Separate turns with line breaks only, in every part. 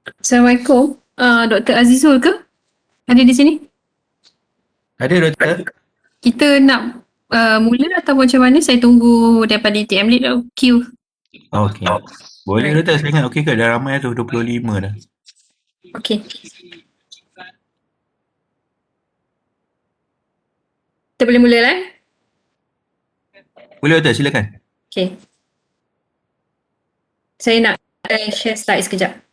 Assalamualaikum. Dr. Azizul ke? Ada di sini?
Ada doktor?
Kita nak mula atau macam mana? Saya tunggu daripada TM Lead tau. Queue.
Okey. Boleh
Right.
doktor, saya ingat okey ke? Dah ramai tu, 25 dah.
Okay. Kita boleh mula lah.
Boleh doktor, silakan.
Okay. Saya nak share slide sekejap.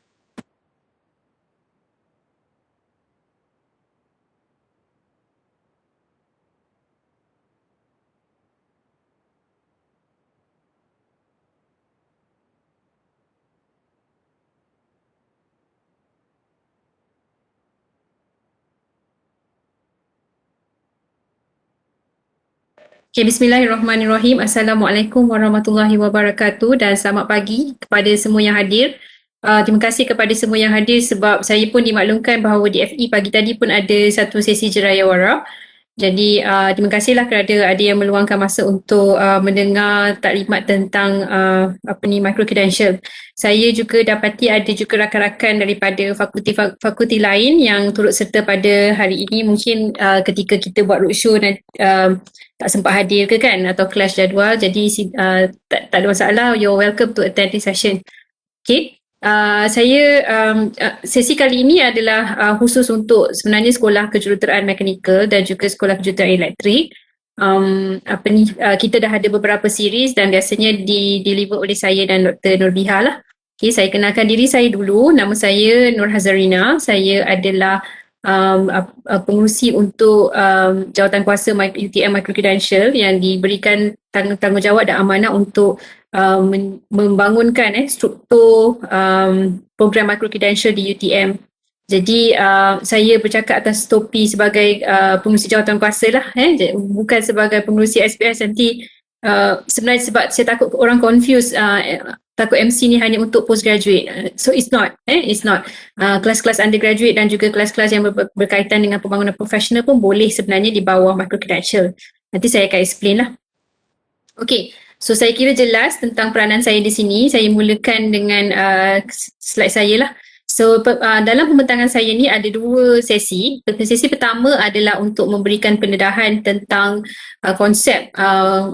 Okay, bismillahirrahmanirrahim. Assalamualaikum warahmatullahi wabarakatuh dan selamat pagi kepada semua yang hadir. Terima kasih kepada semua yang hadir sebab saya pun dimaklumkan bahawa di FE pagi tadi pun ada satu sesi jerayawara. Jadi terima kasihlah kerana ada yang meluangkan masa untuk mendengar taklimat tentang Micro-Credential. Saya juga dapati ada juga rakan-rakan daripada fakulti lain yang turut serta pada hari ini. Mungkin ketika kita buat roadshow tak sempat hadir ke kan, atau kelas jadual. Jadi tak ada masalah, you're welcome to attend this session. Okay. Sesi kali ini adalah khusus untuk sebenarnya sekolah kejuruteraan mekanikal dan juga sekolah kejuruteraan elektrik. Kita dah ada beberapa series dan biasanya deliver oleh saya dan Dr. Nurbiha lah. Okay, saya kenalkan diri saya dulu. Nama saya Nur Hazarina. Saya adalah pengurusi untuk jawatan kuasa UTM Micro-Credential yang diberikan tanggungjawab dan amanah untuk membangunkan struktur program Micro-Credential di UTM. Jadi saya bercakap atas topi sebagai pengurusi jawatan kuasa lah, bukan sebagai pengurusi SPS nanti. Sebenarnya sebab saya takut orang confuse, takut MC ni hanya untuk postgraduate. So it's not. Kelas-kelas undergraduate dan juga kelas-kelas yang berkaitan dengan pembangunan profesional pun boleh sebenarnya di bawah Micro-Credential. Nanti saya akan explain lah. Okay. So saya kira jelas tentang peranan saya di sini. Saya mulakan dengan slide saya lah. So dalam pembentangan saya ni ada dua sesi. Sesi pertama adalah untuk memberikan pendedahan tentang konsep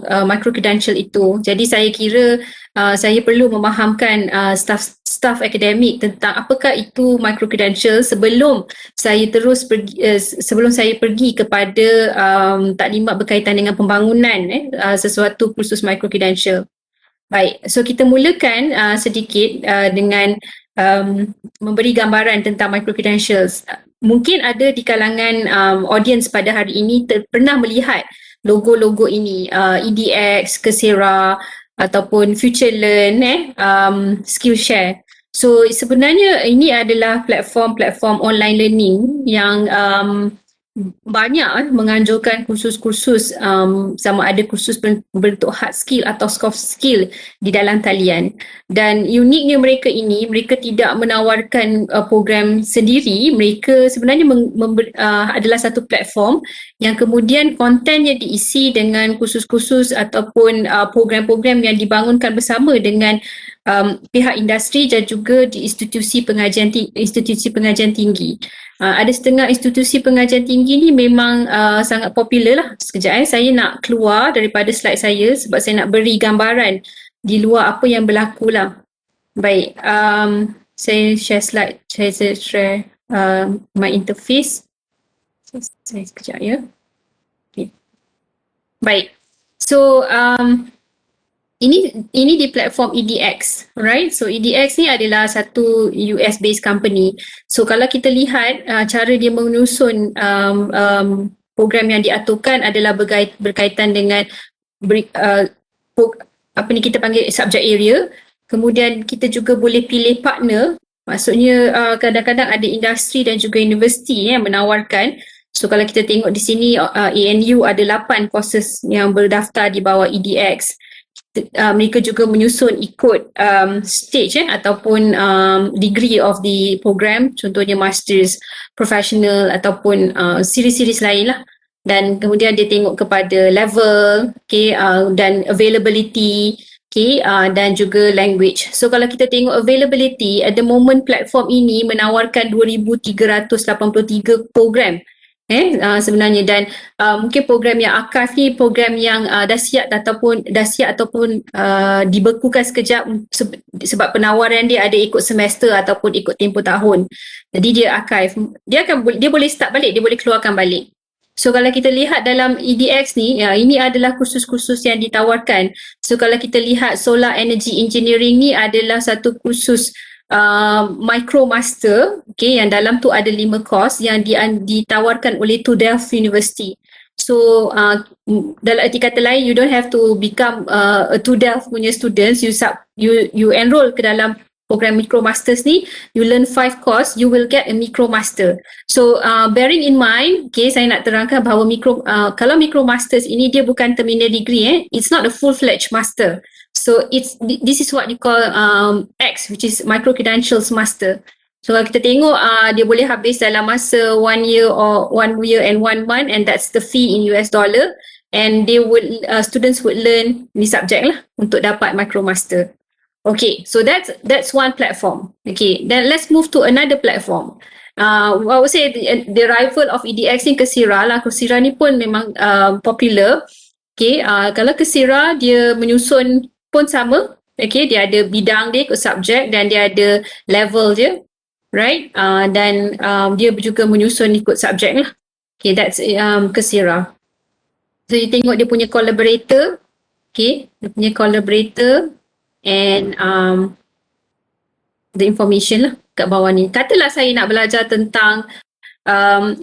Micro-Credential itu. Jadi saya kira saya perlu memahamkan staff akademik tentang apakah itu Micro-Credential sebelum saya pergi kepada taklimat berkaitan dengan pembangunan sesuatu kursus Micro-Credential. Baik, so kita mulakan sedikit dengan memberi gambaran tentang Micro-Credentials. Mungkin ada di kalangan audience pada hari ini pernah melihat logo-logo ini, EDX, Coursera ataupun FutureLearn, Skillshare. So sebenarnya ini adalah platform online learning yang banyak menganjurkan kursus-kursus sama ada kursus berbentuk hard skill atau soft skill di dalam talian. Dan uniknya mereka tidak menawarkan program sendiri. Mereka sebenarnya adalah satu platform yang kemudian kontennya diisi dengan kursus-kursus ataupun program-program yang dibangunkan bersama dengan pihak industri dan juga di institusi pengajian tinggi. Ada setengah institusi pengajian tinggi ni memang sangat popular lah. Sekejap saya nak keluar daripada slide saya sebab saya nak beri gambaran di luar apa yang berlaku lah. Baik, saya share slide, saya share my interface. Saya sekejap ya. Okay. Baik, so ini di platform EDX, right? So EDX ni adalah satu US based company. So kalau kita lihat cara dia menyusun program yang diaturkan adalah berkaitan dengan kita panggil subject area. Kemudian kita juga boleh pilih partner. Maksudnya kadang-kadang ada industri dan juga universiti yang menawarkan. So kalau kita tengok di sini ANU ada 8 courses yang berdaftar di bawah EDX. Mereka juga menyusun ikut stage ataupun degree of the program, contohnya masters, professional ataupun series-series lain lah. Dan kemudian dia tengok kepada level, dan availability. Okay, dan juga language. So kalau kita tengok availability, at the moment platform ini menawarkan 2,383 program sebenarnya, dan mungkin program yang archive ni program yang dah siap ataupun dibekukan sekejap sebab penawaran dia ada ikut semester ataupun ikut tempoh tahun. Jadi dia archive, dia boleh start balik, dia boleh keluarkan balik. So kalau kita lihat dalam EDX ni, ini adalah kursus-kursus yang ditawarkan. So kalau kita lihat Solar Energy Engineering ni adalah satu kursus Micro Master, okay, yang dalam tu ada 5 course yang ditawarkan oleh TU Delft University. So dalam arti kata lain, you don't have to become a TU Delft punya students. You enroll ke dalam program Micro Masters ni, you learn 5 course, you will get a Micro Master. So bearing in mind, okay, saya nak terangkan bahawa kalau Micro Masters ini dia bukan terminal degree, it's not a full-fledged master. So this is what you call X, which is Micro-Credentials Master. So kalau kita tengok dia boleh habis dalam masa 1 year or 1 year and 1 month, and that's the fee in US dollar, and students would learn ni subject lah untuk dapat Micro Master. Okay, so that's one platform. Okay, then let's move to another platform. I would say the rival of EDX ni Coursera lah. Coursera ni pun memang popular. Okay, kalau Coursera dia menyusun pun sama. Okay, dia ada bidang dia ikut subjek dan dia ada level dia, right? Dan dia juga menyusun ikut subjek lah. Okay, that's Coursera. So you tengok dia punya collaborator. Okay, dia punya collaborator and the information lah kat bawah ni. Katalah saya nak belajar tentang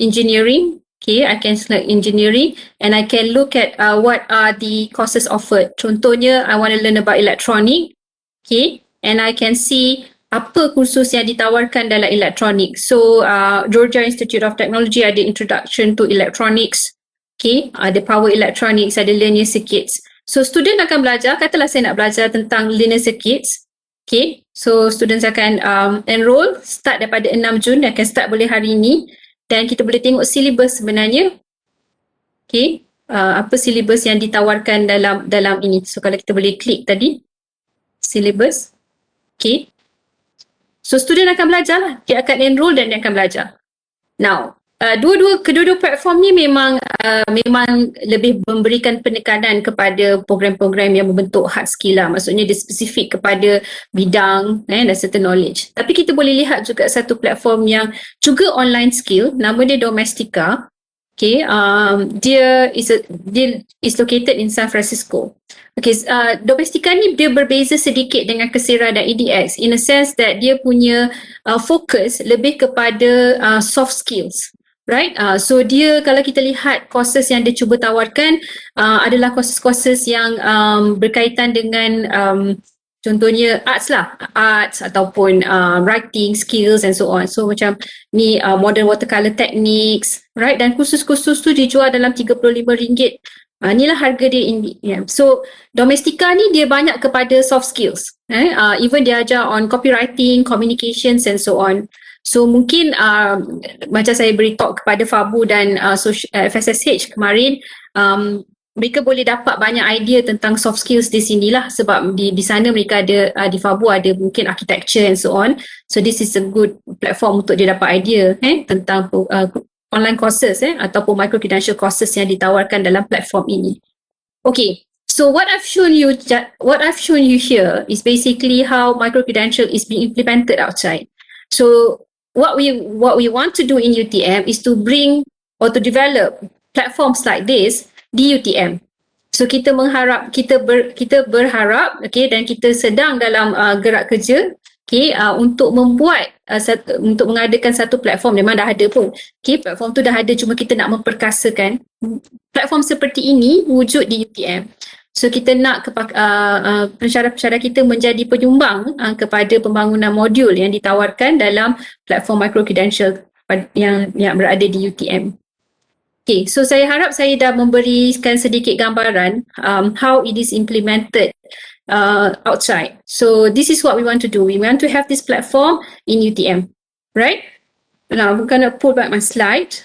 engineering, okay, I can select engineering and I can look at what are the courses offered. Contohnya, I want to learn about electronic, okay, and I can see apa kursus yang ditawarkan dalam electronic. So, Georgia Institute of Technology ada Introduction to Electronics, okay, ada Power Electronics, ada Linear Circuits. So, student akan belajar, katalah saya nak belajar tentang linear circuits. Okay, so students akan enroll, start daripada 6 Jun, akan start boleh hari ini. Dan kita boleh tengok syllabus sebenarnya. Okay, apa syllabus yang ditawarkan dalam ini. So, kalau kita boleh klik tadi, syllabus. Okay. So, student akan belajar lah. Dia akan enroll dan dia akan belajar. Now, kedua-dua platform ni memang lebih memberikan penekanan kepada program-program yang membentuk hard skill lah. Maksudnya dia spesifik kepada bidang dan certain knowledge. Tapi kita boleh lihat juga satu platform yang juga online skill, nama dia Domestika. Okay, dia is located in San Francisco. Okay, Domestika ni dia berbeza sedikit dengan Coursera dan EDX in a sense that dia punya fokus lebih kepada soft skills. Right, so dia kalau kita lihat courses yang dia cuba tawarkan adalah courses yang berkaitan dengan contohnya arts lah, arts ataupun writing skills and so on. So macam ni modern watercolor techniques, right, dan kursus-kursus tu dijual dalam RM35. Inilah harga dia. So Domestika ni dia banyak kepada soft skills, even dia ajar on copywriting, communications and so on. So mungkin macam saya beri talk kepada Fabu dan FSSH kemarin, mereka boleh dapat banyak idea tentang soft skills di sinilah sebab di sana mereka ada, di Fabu ada mungkin architecture and so on. So this is a good platform untuk dia dapat idea tentang online courses ataupun micro-credential courses yang ditawarkan dalam platform ini. Okay. So what I've shown you here is basically how micro-credential is being implemented outside. So what we want to do in UTM is to bring or to develop platforms like this di UTM. So kita berharap, okay, dan kita sedang dalam gerak kerja, okay, untuk membuat untuk mengadakan satu platform. Memang dah ada pun, okay, platform tu dah ada, cuma kita nak memperkasakan platform seperti ini wujud di UTM. So kita nak pensyarah-pensyarah kita menjadi penyumbang kepada pembangunan modul yang ditawarkan dalam platform Micro-Credential yang berada di UTM. Okay, so saya harap saya dah memberikan sedikit gambaran how it is implemented outside. So this is what we want to do. We want to have this platform in UTM, right? Now I'm going to pull back my slide.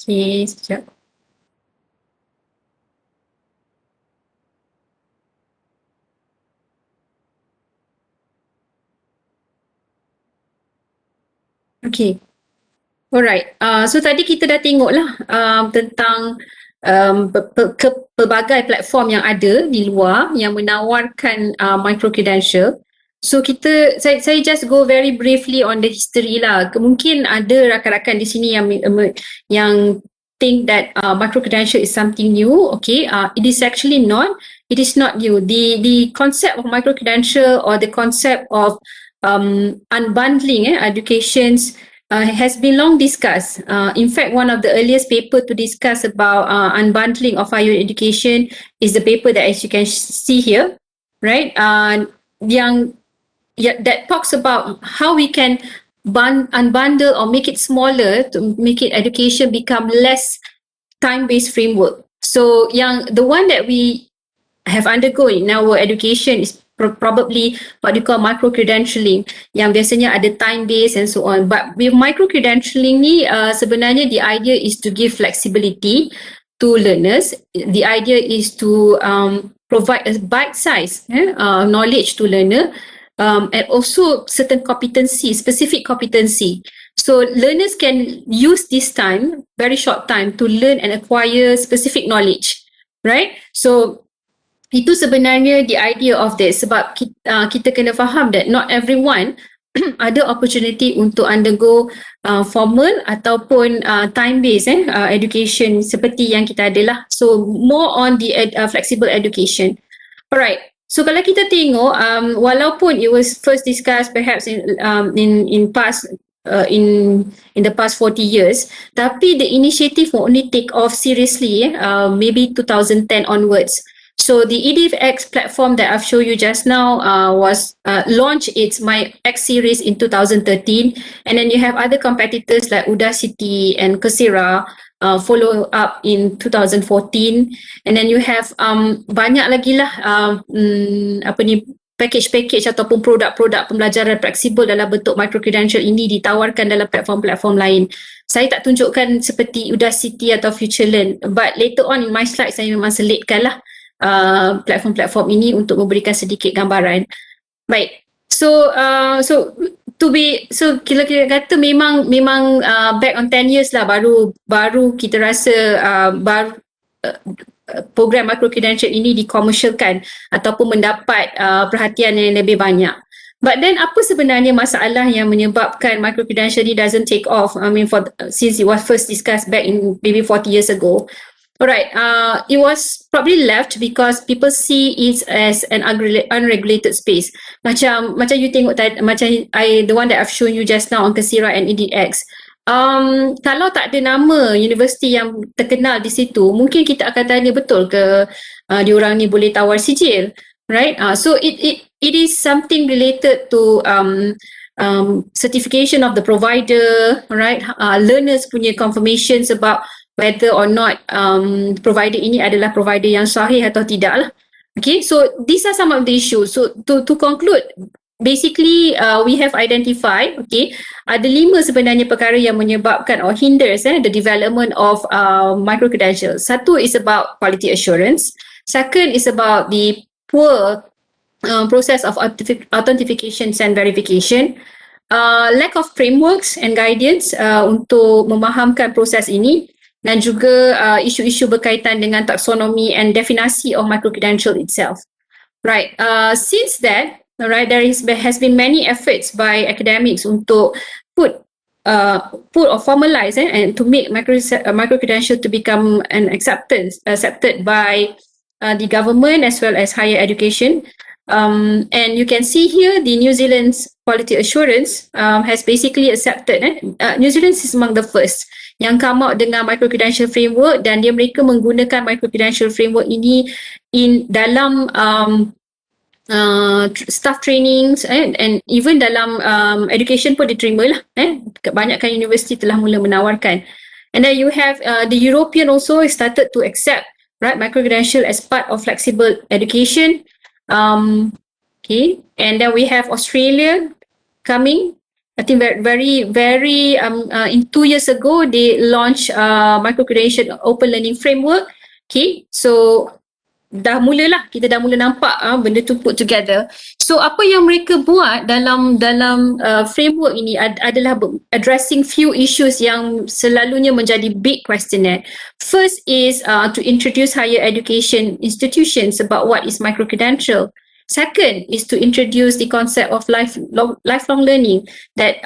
Okay, sekejap. Okay. Alright. So tadi kita dah tengoklah tentang pelbagai platform yang ada di luar yang menawarkan micro-credential. So saya just go very briefly on the history lah. Mungkin ada rakan-rakan di sini yang think that micro-credential is something new. Okay, it is actually not. It is not new. The concept of micro-credential or the concept of unbundling educations has been long discussed. In fact, one of the earliest paper to discuss about unbundling of higher education is the paper that, as you can see here, right? That talks about how we can unbundle or make it smaller to make it education become less time-based framework. So, the one that we have undergone in our education is probably what you call micro-credentialing yang biasanya ada time based and so on. But with micro-credentialing ni sebenarnya the idea is to give flexibility to learners. The idea is to provide a bite-size knowledge to learner and also certain competency, specific competency. So learners can use this time, very short time, to learn and acquire specific knowledge, right? So itu sebenarnya the idea of this, sebab kita kena faham that not everyone ada opportunity untuk undergo formal ataupun time based education seperti yang kita adalah. So more on the flexible education. Alright. So kalau kita tengok walaupun it was first discussed perhaps in past in the past 40 years, tapi the initiative will only take off seriously maybe 2010 onwards. So the edX platform that I've shown you just now was launched its My X series in 2013, and then you have other competitors like Udacity and Coursera follow up in 2014, and then you have banyak lagi lah package ataupun produk-produk pembelajaran fleksibel dalam bentuk micro-credential ini ditawarkan dalam platform-platform lain. Saya tak tunjukkan seperti Udacity atau FutureLearn, but later on in my slide saya memang selitkan lah platform-platform ini untuk memberikan sedikit gambaran. Baik. So kita kata memang back on 10 years lah baru kita rasa program micro-credential ini dikomersialkan ataupun mendapat perhatian yang lebih banyak. But then apa sebenarnya masalah yang menyebabkan micro-credential ini doesn't take off? I mean, since it was first discussed back in maybe 40 years ago. Alright, it was probably left because people see it as an unregulated space. Macam you tengok tadi, the one that I've shown you just now on Coursera and edX. Kalau tak ada nama universiti yang terkenal di situ, mungkin kita akan tanya betul ke diorang ni boleh tawar sijil, right? So it is something related to certification of the provider, right? Learners punya confirmations about whether or not provider ini adalah provider yang sahih atau tidak lah. Okay, so these are some of the issues. So to conclude, basically we have identified, okay, ada 5 sebenarnya perkara yang menyebabkan or hinders the development of micro-credential. Satu is about quality assurance. Second is about the poor process of authentication and verification. Lack of frameworks and guidance untuk memahamkan proses ini, dan juga isu-isu berkaitan dengan taksonomi and definasi of micro-credential itself. Right. Since that, right, there has been many efforts by academics untuk put or formalize and to make micro-credential to become accepted by the government as well as higher education. And you can see here the New Zealand's quality assurance has basically accepted. New Zealand is among the first yang come out dengan micro-credential framework, dan mereka menggunakan micro-credential framework ini dalam staff trainings and even dalam education pun diterima lah. Kebanyakan universiti telah mula menawarkan. And then you have the European also started to accept, right, micro-credential as part of flexible education. Okay, and then we have Australia coming. I think very in 2 years ago they launched micro-credential open learning framework. Okay, so kita dah mula nampak benda tu put together. So apa yang mereka buat dalam framework ini adalah addressing few issues yang selalunya menjadi big questionnaire. First is to introduce higher education institutions about what is micro-credential. Second is to introduce the concept of lifelong learning, that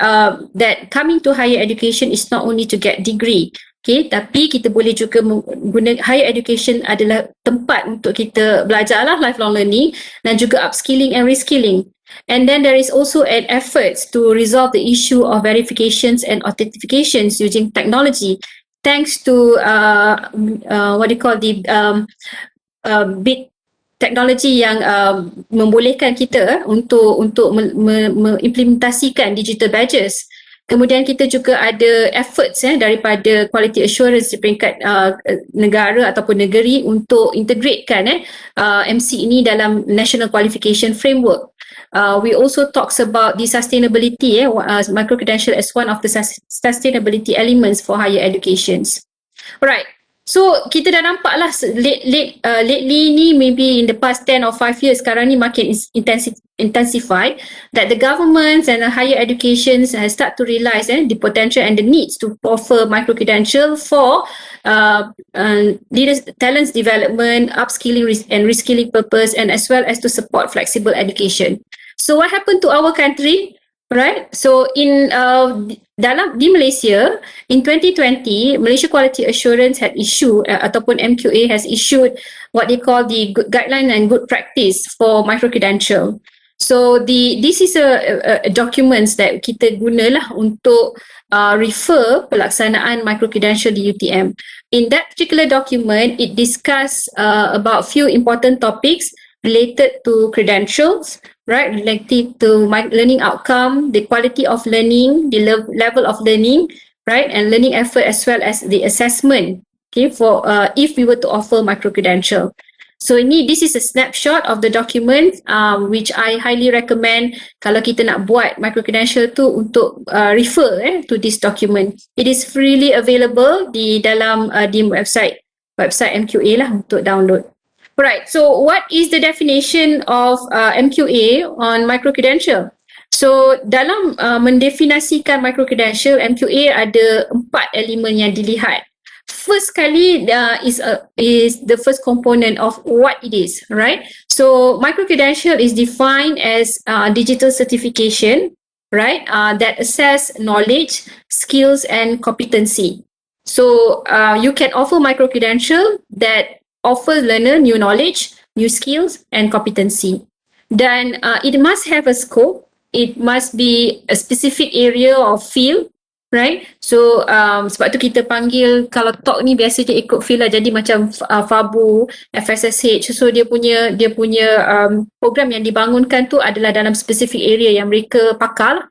coming to higher education is not only to get degree. Okay, tapi kita boleh juga guna higher education adalah tempat untuk kita belajar lifelong learning dan juga upskilling and reskilling. And then there is also an effort to resolve the issue of verifications and authentications using technology, thanks to what do you call the big teknologi yang membolehkan kita untuk mengimplementasikan digital badges. Kemudian kita juga ada efforts daripada quality assurance di peringkat negara ataupun negeri untuk integratekan MC ini dalam national qualification framework. We also talks about the sustainability, micro-credential as one of the sustainability elements for higher educations. Alright. So kita dah nampak lah lately ni, maybe in the past 10 or 5 years, sekarang ni makin intensified, that the governments and the higher educations has start to realise the potential and the needs to offer micro-credential for talents development, upskilling and reskilling purpose, and as well as to support flexible education. So what happened to our country? Right, so di Malaysia in 2020, Malaysia Quality Assurance had issued ataupun MQA has issued what they call the Guideline and Good Practice for Micro-Credential. So this is a documents that kita gunalah untuk refer pelaksanaan Micro-Credential di UTM. In that particular document, it discuss about few important topics related to credentials, right, related to learning outcome, the quality of learning, the level of learning, right, and learning effort as well as the assessment, okay, for if we were to offer micro-credential. So this is a snapshot of the document which I highly recommend kalau kita nak buat micro-credential tu untuk refer to this document. It is freely available di dalam di website MQA lah untuk download. Right, so what is the definition of MQA on micro-credential? So dalam mendefinisikan micro-credential, MQA ada 4 elemen yang dilihat. First kali is the first component of what it is, right? So micro-credential is defined as digital certification, right? That assess knowledge, skills and competency. So you can offer micro-credential that offer learner new knowledge, new skills and competency. Then it must have a scope. It must be a specific area or field, right? So sebab tu kita panggil, kalau talk ni biasa dia ikut field lah, jadi macam FABU, FSSH. So dia punya program yang dibangunkan tu adalah dalam specific area yang mereka pakar,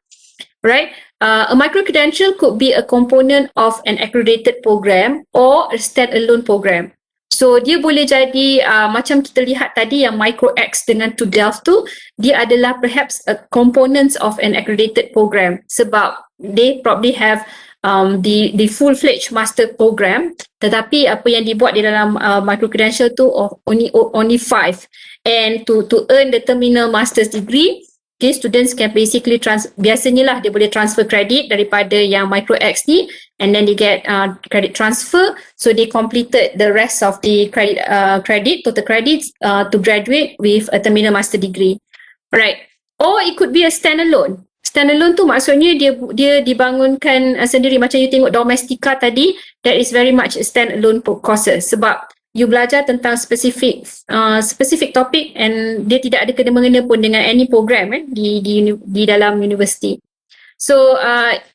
right? A micro-credential could be a component of an accredited program or a standalone program. So dia boleh jadi macam kita lihat tadi yang Micro-X dengan To Delft tu, dia adalah perhaps a components of an accredited program sebab they probably have the full-fledged master program, tetapi apa yang dibuat di dalam Micro-Credential tu only 5. And to earn the terminal master's degree, okay, students can basically biasanya lah dia boleh transfer credit daripada yang Micro-X ni, and then they get credit transfer, so they completed the rest of the total credits to graduate with a terminal master degree. Right. Or it could be a standalone. Standalone tu maksudnya dia dibangunkan sendiri, macam you tengok Domestika tadi, that is very much a standalone courses sebab you belajar tentang specific topic and dia tidak ada kena-mengena pun dengan any program di dalam universiti. So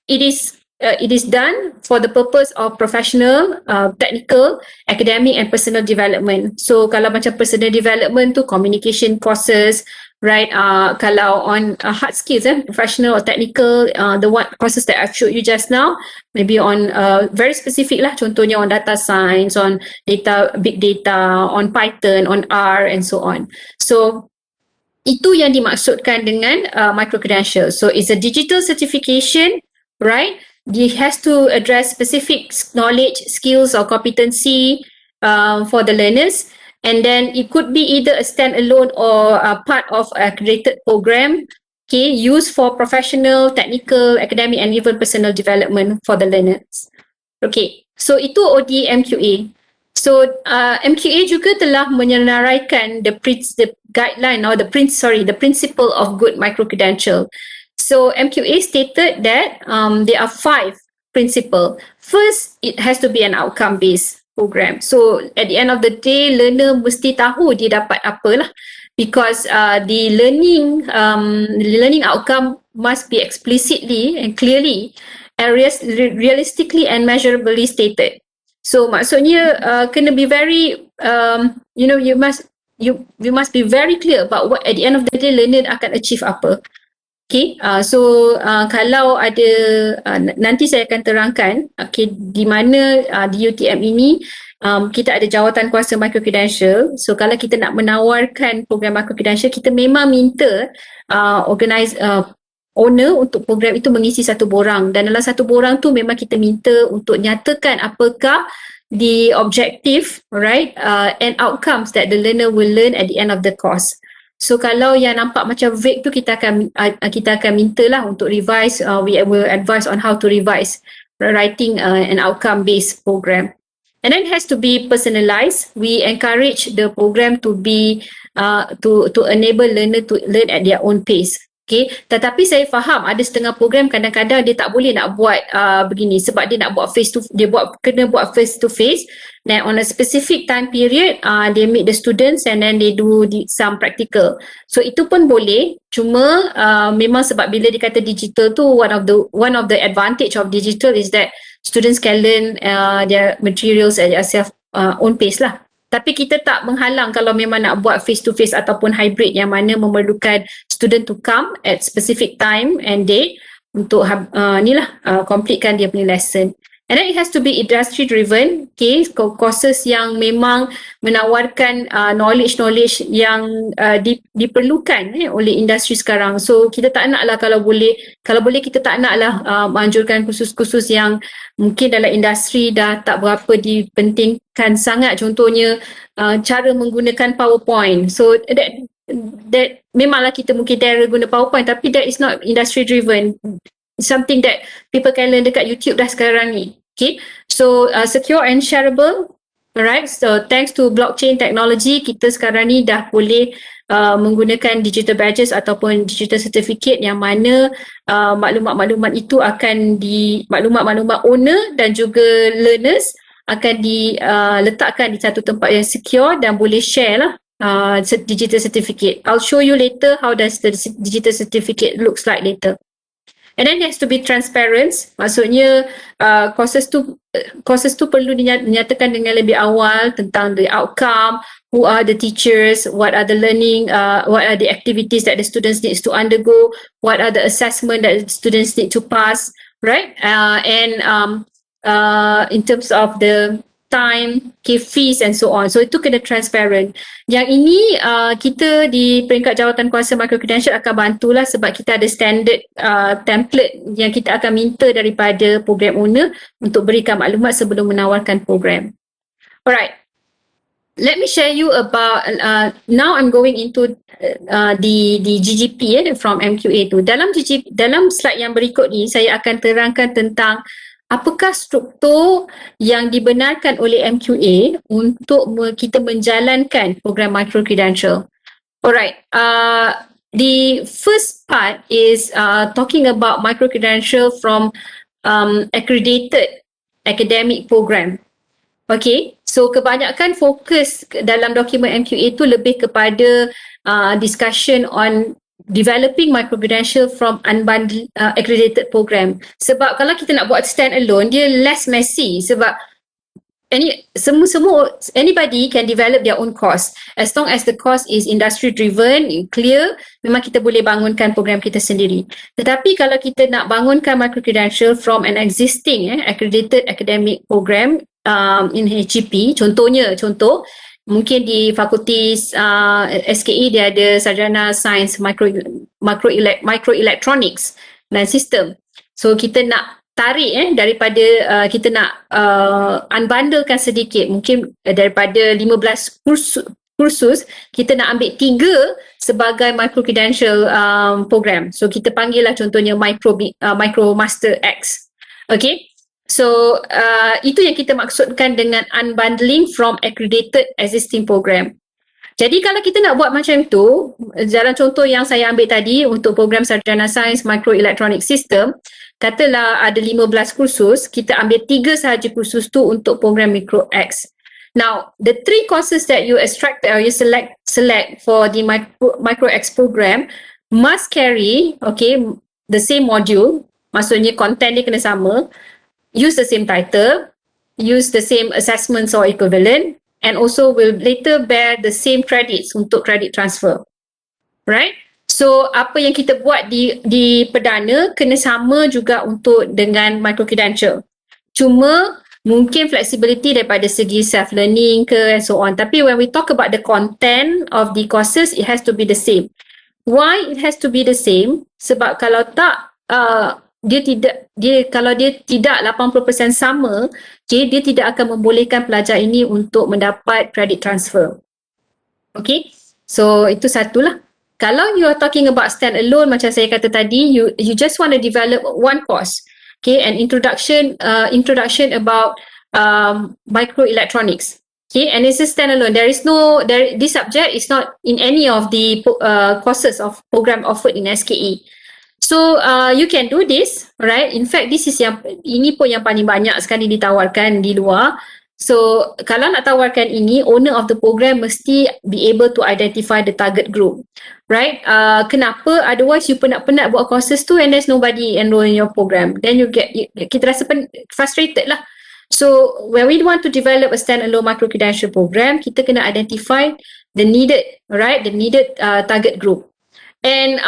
it is done for the purpose of professional, technical, academic and personal development. So kalau macam personal development tu communication courses, right? Kalau on hard skills, professional or technical, the courses that I've showed you just now, maybe on very specific lah, contohnya on data science, on big data, on Python, on R and so on. So itu yang dimaksudkan dengan micro-credential. So it's a digital certification, right? It has to address specific knowledge, skills or competency for the learners. And then it could be either a standalone or a part of a accredited program, okay, used for professional, technical, academic, and even personal development for the learners. Okay, so itu OD MQA. So MQA juga telah menyenaraikan the guideline or the principle of good micro-credential. So MQA stated that there are 5 principles. First, it has to be an outcome-based program. So at the end of the day, learner mesti tahu dia dapat apa lah, because the learning outcome must be explicitly and clearly areas realistically and measurably stated. So maksudnya kena be very you must be very clear about what at the end of the day learner akan achieve apa. Okay, so kalau ada nanti saya akan terangkan okay, di mana di UTM ini kita ada jawatan kuasa Micro-Credential. So kalau kita nak menawarkan program Micro-Credential, kita memang minta owner untuk program itu mengisi satu borang, dan dalam satu borang tu memang kita minta untuk nyatakan apakah the objective, right, and outcomes that the learner will learn at the end of the course. So kalau yang nampak macam vague tu, kita akan minta lah untuk revise. We will advise on how to revise writing an outcome based program. And then it has to be personalized. We encourage the program to be to enable learner to learn at their own pace. Okay, tetapi saya faham ada setengah program kadang-kadang dia tak boleh nak buat begini sebab dia nak buat kena buat face to face. Then on a specific time period, they meet the students and then they do some practical. So itu pun boleh. Cuma memang sebab bila dikata digital tu, one of the advantage of digital is that students can learn their materials at their self own pace lah. Tapi kita tak menghalang kalau memang nak buat face to face ataupun hybrid yang mana memerlukan student to come at specific time and date untuk completekan dia punya lesson. And then it has to be industry driven, okay, courses yang memang menawarkan knowledge yang diperlukan oleh industri sekarang. So kita tak nak lah, kalau boleh kita tak nak lah menganjurkan kursus-kursus yang mungkin dalam industri dah tak berapa dipentingkan sangat, contohnya cara menggunakan PowerPoint. So that memanglah kita mungkin terror guna PowerPoint, tapi that is not industry driven. Something that people can learn dekat YouTube dah sekarang ni. Okay, so secure and shareable. Alright, so thanks to blockchain technology, kita sekarang ni dah boleh menggunakan digital badges ataupun digital certificate yang mana maklumat-maklumat itu akan maklumat-maklumat owner dan juga learners akan diletakkan di satu tempat yang secure dan boleh share lah digital certificate. I'll show you later how does the digital certificate looks like later. And then it has to be transparent. Maksudnya courses tu perlu dinyatakan dengan lebih awal tentang the outcome, who are the teachers, what are the learning, what are the activities that the students need to undergo, what are the assessment that the students need to pass, right? And in terms of the time, fees and so on. So itu kena transparent. Yang ini kita di peringkat jawatan kuasa Micro-Credential akan bantulah sebab kita ada standard template yang kita akan minta daripada program owner untuk berikan maklumat sebelum menawarkan program. Alright. Let me share you about now I'm going into the GGP from MQA tu. Dalam slide yang berikut ni saya akan terangkan tentang apakah struktur yang dibenarkan oleh MQA untuk kita menjalankan program Micro-Credential. Alright, the first part is talking about Micro-Credential from accredited academic program. Okay, so kebanyakan fokus dalam dokumen MQA itu lebih kepada discussion on developing Micro-Credential from unbundled accredited program. Sebab kalau kita nak buat stand alone, dia less messy sebab anybody can develop their own course. As long as the course is industry driven, clear, memang kita boleh bangunkan program kita sendiri. Tetapi kalau kita nak bangunkan Micro-Credential from an existing accredited academic program in HGP, contoh mungkin di fakulti SKE dia ada sarjana sains microelectronics dan sistem. So kita nak tarik daripada kita nak unbundlekan sedikit, mungkin daripada 15 kursus kita nak ambil 3 sebagai Micro-Credential program. So kita panggil lah contohnya Micro Master X. Okay, so itu yang kita maksudkan dengan unbundling from accredited existing program. Jadi kalau kita nak buat macam tu, jalan contoh yang saya ambil tadi untuk program Sarjana Sains Microelectronic System, katalah ada 15 kursus, kita ambil 3 sahaja kursus tu untuk program Micro X. Now, the 3 courses that you extract or you select for the Micro X program must carry, okay, the same module, maksudnya content dia kena sama, use the same title, use the same assessments or equivalent, and also will later bear the same credits untuk credit transfer. Right? So, apa yang kita buat di perdana kena sama juga untuk dengan Micro-Credential. Cuma mungkin flexibility daripada segi self-learning ke and so on. Tapi when we talk about the content of the courses, it has to be the same. Why it has to be the same? Sebab kalau tak, kalau dia tidak 80% sama, okay, dia tidak akan membolehkan pelajar ini untuk mendapat credit transfer. Okay, so itu satulah. Kalau you are talking about stand alone, macam saya kata tadi, you just want to develop one course, okay, an introduction about microelectronics. Okay, and it's a standalone. This subject is not in any of the courses of program offered in SKE. So you can do this, right? In fact, ini pun yang paling banyak sekali ditawarkan di luar. So kalau nak tawarkan ini, owner of the program mesti be able to identify the target group, right? Kenapa? Otherwise you penat-penat buat courses tu and there's nobody enroll in your program. Then kita rasa frustrated lah. So when we want to develop a standalone Micro-Credential program, kita kena identify the needed target group. And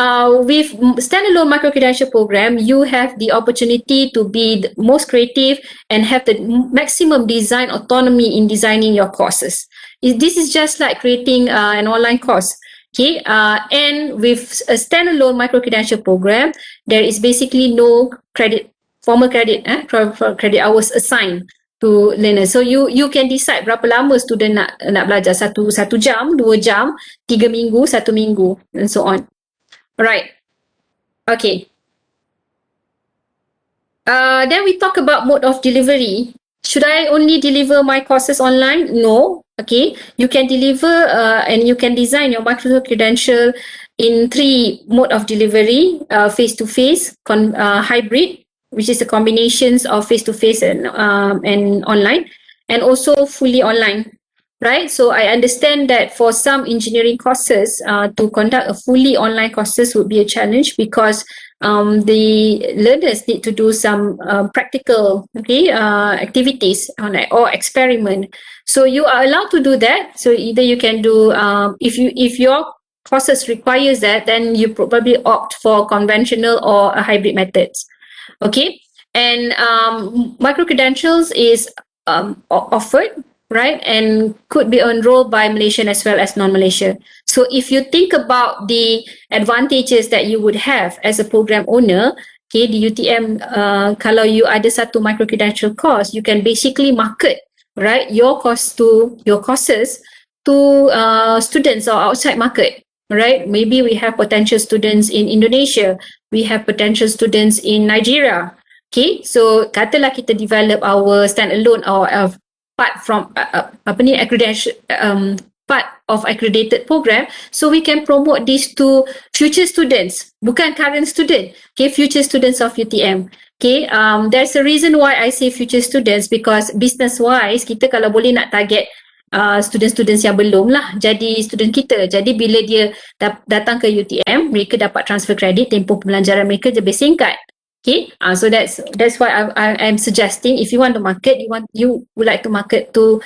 with standalone Micro-Credential program, you have the opportunity to be the most creative and have the maximum design autonomy in designing your courses. This is just like creating an online course. Okay, and with a standalone Micro-Credential program, there is basically no formal credit hours assigned to learners. So you can decide berapa lama student nak belajar, 1 jam, 2 jam, 3 minggu, 1 minggu, and so on. Right. Okay. Then we talk about mode of delivery. Should I only deliver my courses online? No. Okay. You can deliver and you can design your Micro-Credential in 3 mode of delivery: face-to-face, hybrid, which is a combination of face-to-face and online, and also fully online. Right, so I understand that for some engineering courses, to conduct a fully online courses would be a challenge because the learners need to do some practical activities or experiment. So you are allowed to do that. So either you can do if your courses requires that, then you probably opt for conventional or hybrid methods. Okay, and Micro-Credentials is offered, right, and could be enrolled by Malaysian as well as non-Malaysia. So if you think about the advantages that you would have as a program owner, okay, di UTM, kalau you ada satu Micro-Credential course, you can basically market, right, your courses to students or outside market, right? Maybe we have potential students in Indonesia, we have potential students in Nigeria. Okay, so katalah kita develop our standalone or part from part of accredited program, so we can promote this to future students, bukan current student, okay, future students of UTM. Okay, there's a reason why I say future students, because business wise kita kalau boleh nak target student-students yang belum lah jadi student kita. Jadi bila dia datang ke UTM, mereka dapat transfer credit, tempoh pembelajaran mereka lebih singkat. Okay, so that's why I'm suggesting if you want to market, you would like to market to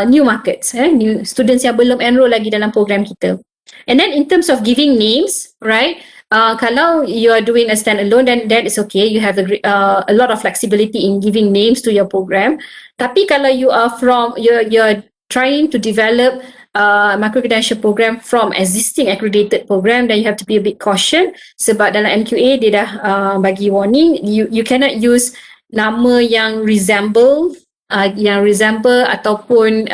new markets, new students yang belum enroll lagi dalam program kita. And then in terms of giving names, right? Kalau you are doing a standalone, then that is okay. You have a lot of flexibility in giving names to your program. Tapi kalau you are you're trying to develop Micro-Credential program from existing accredited program, then you have to be a bit cautious sebab dalam MQA dia dah bagi warning, you cannot use nama yang resemble ataupun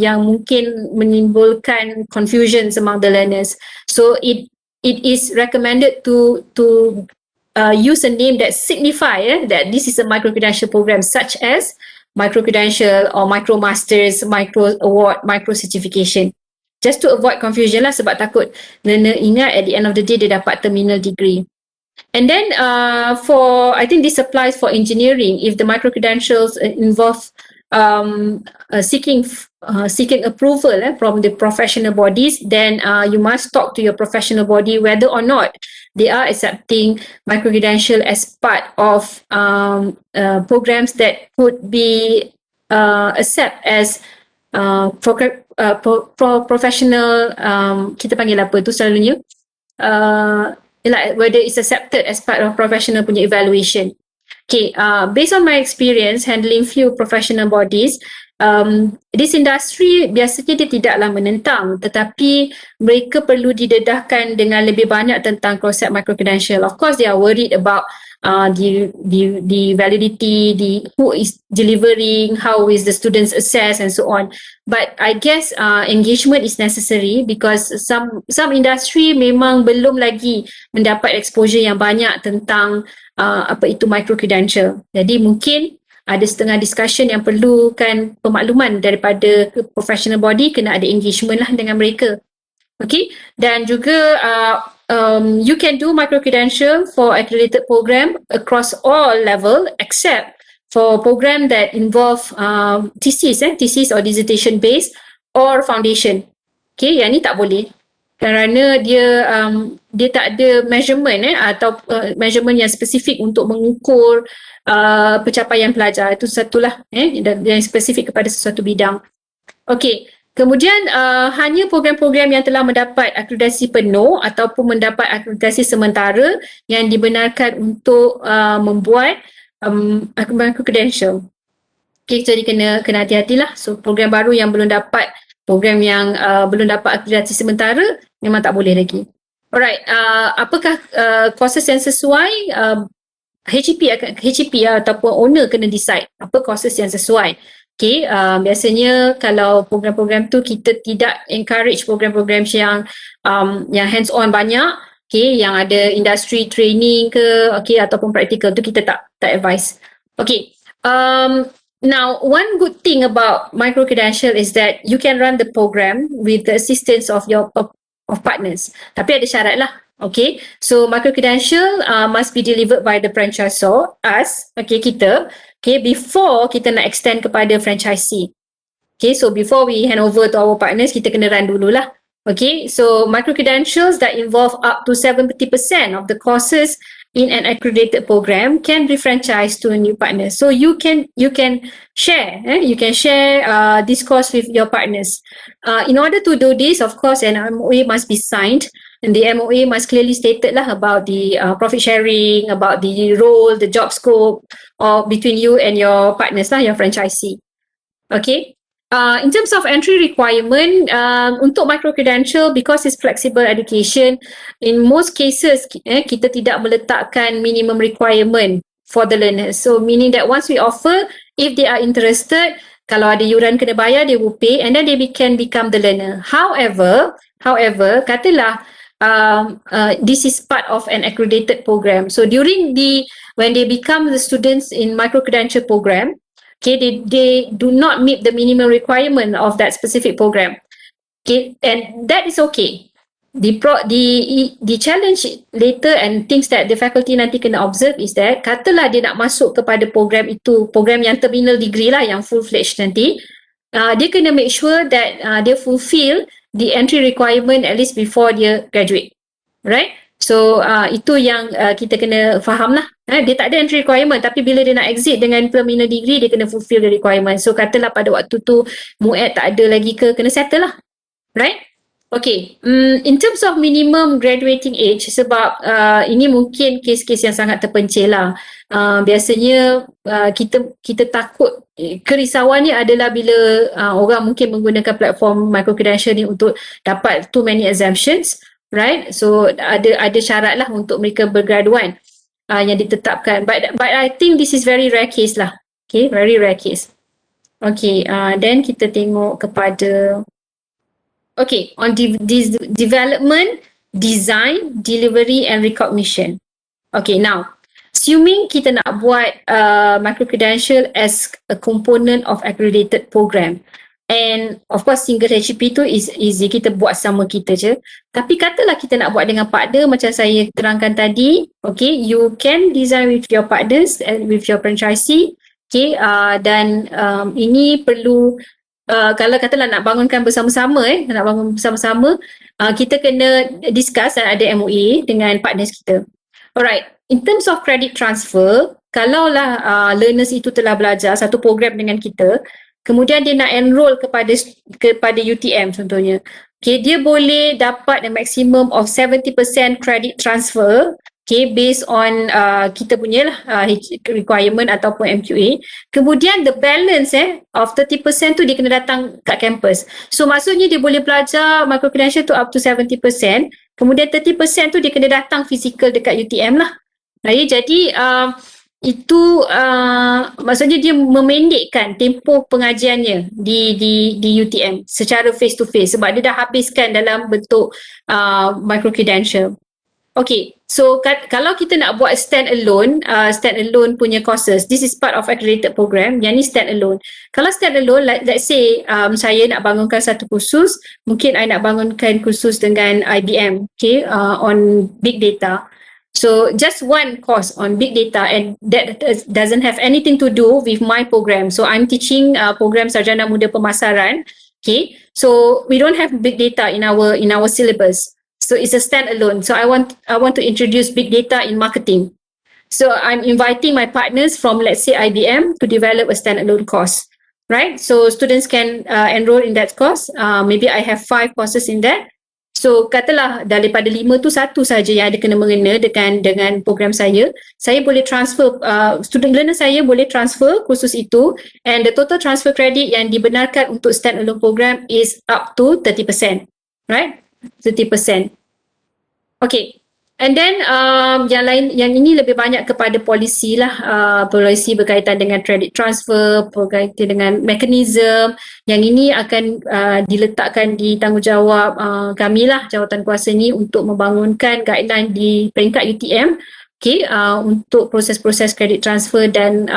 yang mungkin menimbulkan confusion among the learners. So it is recommended to use a name that signify that this is a micro-credential program, such as Micro-Credential or Micro-Masters, Micro-Award, Micro-Certification. Just to avoid confusion lah, sebab takut learner ingat at the end of the day dia dapat terminal degree. And then I think this applies for engineering. If the micro-credentials involve seeking approval from the professional bodies, then you must talk to your professional body whether or not they are accepting micro-credential as part of programs that could be accept as professional, kita panggil apa tu selalunya, like whether it's accepted as part of professional punya evaluation. Okay, based on my experience handling few professional bodies, this industry biasanya dia tidaklah menentang, tetapi mereka perlu didedahkan dengan lebih banyak tentang konsep micro-credential. Of course, they are worried about the validity, who is delivering, how is the students assessed, and so on. But I guess engagement is necessary because some industry memang belum lagi mendapat exposure yang banyak tentang apa itu micro-credential. Jadi mungkin ada setengah discussion yang perlukan pemakluman daripada professional body, kena ada engagement lah dengan mereka. Okay, dan juga you can do micro-credential for accredited program across all level except for program that involve thesis or dissertation based or foundation. Okay, yang ni tak boleh kerana dia tak ada measurement atau measurement yang spesifik untuk mengukur pencapaian pelajar. Itu satulah yang spesifik kepada sesuatu bidang. Okay, kemudian hanya program-program yang telah mendapat akreditasi penuh ataupun mendapat akreditasi sementara yang dibenarkan untuk membuat Micro-Credential. Okay, jadi kena hati-hatilah. So program baru yang belum dapat, program yang belum dapat akreditasi sementara memang tak boleh lagi. Alright, apakah courses yang sesuai? HEP ataupun owner kena decide apa courses yang sesuai. Okay, biasanya kalau program-program tu kita tidak encourage program-program yang hands on banyak, okay, yang ada industry training ke, okay, ataupun practical tu kita tak advise. Okay, now one good thing about Micro-Credential is that you can run the program with the assistance of your partners. Tapi ada syarat lah. Okay, so Micro-Credential must be delivered by the franchisor, us, okay, kita, okay, before kita nak extend kepada franchisee. Okay, so before we hand over to our partners, kita kena run dululah. Okay, so Micro-Credentials that involve up to 70% of the courses in an accredited program can be franchised to a new partner. So you can share, this course with your partners. In order to do this, of course, an MOA must be signed. And the MOA must clearly stated lah about the profit sharing, about the role, the job scope, or between you and your partners lah, your franchisee. Okay. In terms of entry requirement, untuk Micro-Credential, because it's flexible education, in most cases kita tidak meletakkan minimum requirement for the learners. So meaning that once we offer, if they are interested, kalau ada yuran kena bayar, they will pay and then they can become the learner. However, katalah this is part of an accredited program. So when they become the students in Micro-Credential program, okay, they do not meet the minimum requirement of that specific program. Okay, and that is okay. The challenge later and things that the faculty nanti kena observe is that katalah dia nak masuk kepada program itu, program yang terminal degree lah, yang full-fledged nanti, dia kena make sure that dia fulfill the entry requirement at least before dia graduate, right? So itu yang kita kena faham lah. Dia tak ada entry requirement, tapi bila dia nak exit dengan terminal degree, dia kena fulfill the requirement. So katalah pada waktu tu MUET tak ada lagi ke, kena settle lah, right? Okay, in terms of minimum graduating age, sebab ini mungkin kes-kes yang sangat terpencil lah. Biasanya kita takut, kerisauannya adalah bila orang mungkin menggunakan platform Micro-Credential ni untuk dapat too many exemptions, right? So ada syarat lah untuk mereka bergraduan. yang ditetapkan. But I think this is very rare case lah. Okay, very rare case. Okay, then kita tengok kepada on development, design, delivery and recognition. Okay, now assuming kita nak buat micro-credential as a component of accredited program, and of course single HCP tu is easy, kita buat sama kita je. Tapi katalah kita nak buat dengan partner macam saya terangkan tadi, okay, you can design with your partners and with your franchisee, okay, dan ini perlu kalau katalah nak bangunkan bersama-sama nak bangun bersama-sama, kita kena discuss dan ada MOA dengan partners kita. Alright, in terms of credit transfer, kalaulah learners itu telah belajar satu program dengan kita, kemudian dia nak enroll kepada UTM contohnya, okay, dia boleh dapat a maximum of 70% credit transfer, okay, based on kita punya requirement ataupun MQA. Kemudian the balance of 30% tu dia kena datang kat campus. So maksudnya dia boleh belajar micro-credential tu up to 70%, kemudian 30% tu dia kena datang physical dekat UTM lah. Jadi itu maksudnya dia memendekkan tempoh pengajiannya di UTM secara face to face sebab dia dah habiskan dalam bentuk micro-credential. Okay, so kalau kita nak buat stand alone punya courses, this is part of accredited program, yang ni stand alone. Kalau stand alone, let's say saya nak bangunkan satu kursus, mungkin I nak bangunkan kursus dengan IBM, okay, on big data. So just one course on big data, and that doesn't have anything to do with my program. So I'm teaching program Sarjana Muda Pemasaran, okay. So we don't have big data in our syllabus. So it's a standalone. So I want to introduce big data in marketing. So I'm inviting my partners from, let's say, IBM to develop a standalone course, right? So students can enroll in that course. Maybe I have 5 courses in that. So katalah daripada 5 tu satu saja yang ada kena mengena dengan program saya. Saya boleh transfer, student learner saya boleh transfer kursus itu, and the total transfer credit yang dibenarkan untuk standalone program is up to 30%, right? 30%. Okay. And then yang ini lebih banyak kepada polisi lah, polisi berkaitan dengan credit transfer, berkaitan dengan mekanisme. Yang ini akan diletakkan di tanggungjawab kami lah, jawatan kuasa ni, untuk membangunkan guideline di peringkat UTM, okay, untuk proses-proses credit transfer dan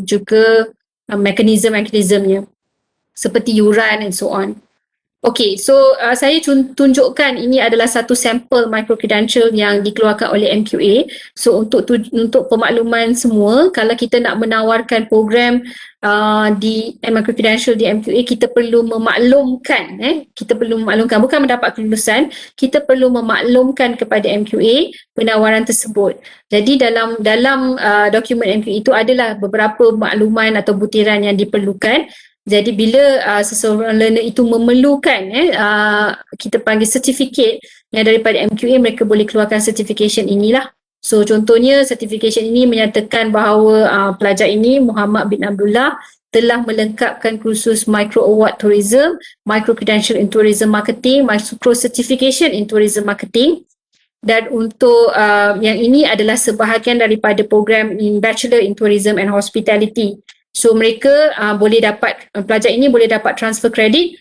juga mekanisme-mekanismenya seperti yuran and so on. Okay, so saya tunjukkan ini adalah satu sampel micro-credential yang dikeluarkan oleh MQA. So untuk pemakluman semua, kalau kita nak menawarkan program di micro-credential di MQA, kita perlu memaklumkan, bukan mendapat kelulusan, kita perlu memaklumkan kepada MQA penawaran tersebut. Jadi dalam dokumen MQA itu adalah beberapa makluman atau butiran yang diperlukan. Jadi bila seseorang learner itu memerlukan kita panggil certificate yang daripada MQA, mereka boleh keluarkan certification inilah. So contohnya certification ini menyatakan bahawa pelajar ini, Muhammad bin Abdullah, telah melengkapkan kursus Micro Award Tourism, Micro-Credential in Tourism Marketing, Micro Certification in Tourism Marketing. Dan untuk yang ini adalah sebahagian daripada program in Bachelor in Tourism and Hospitality. So mereka pelajar ini boleh dapat transfer credit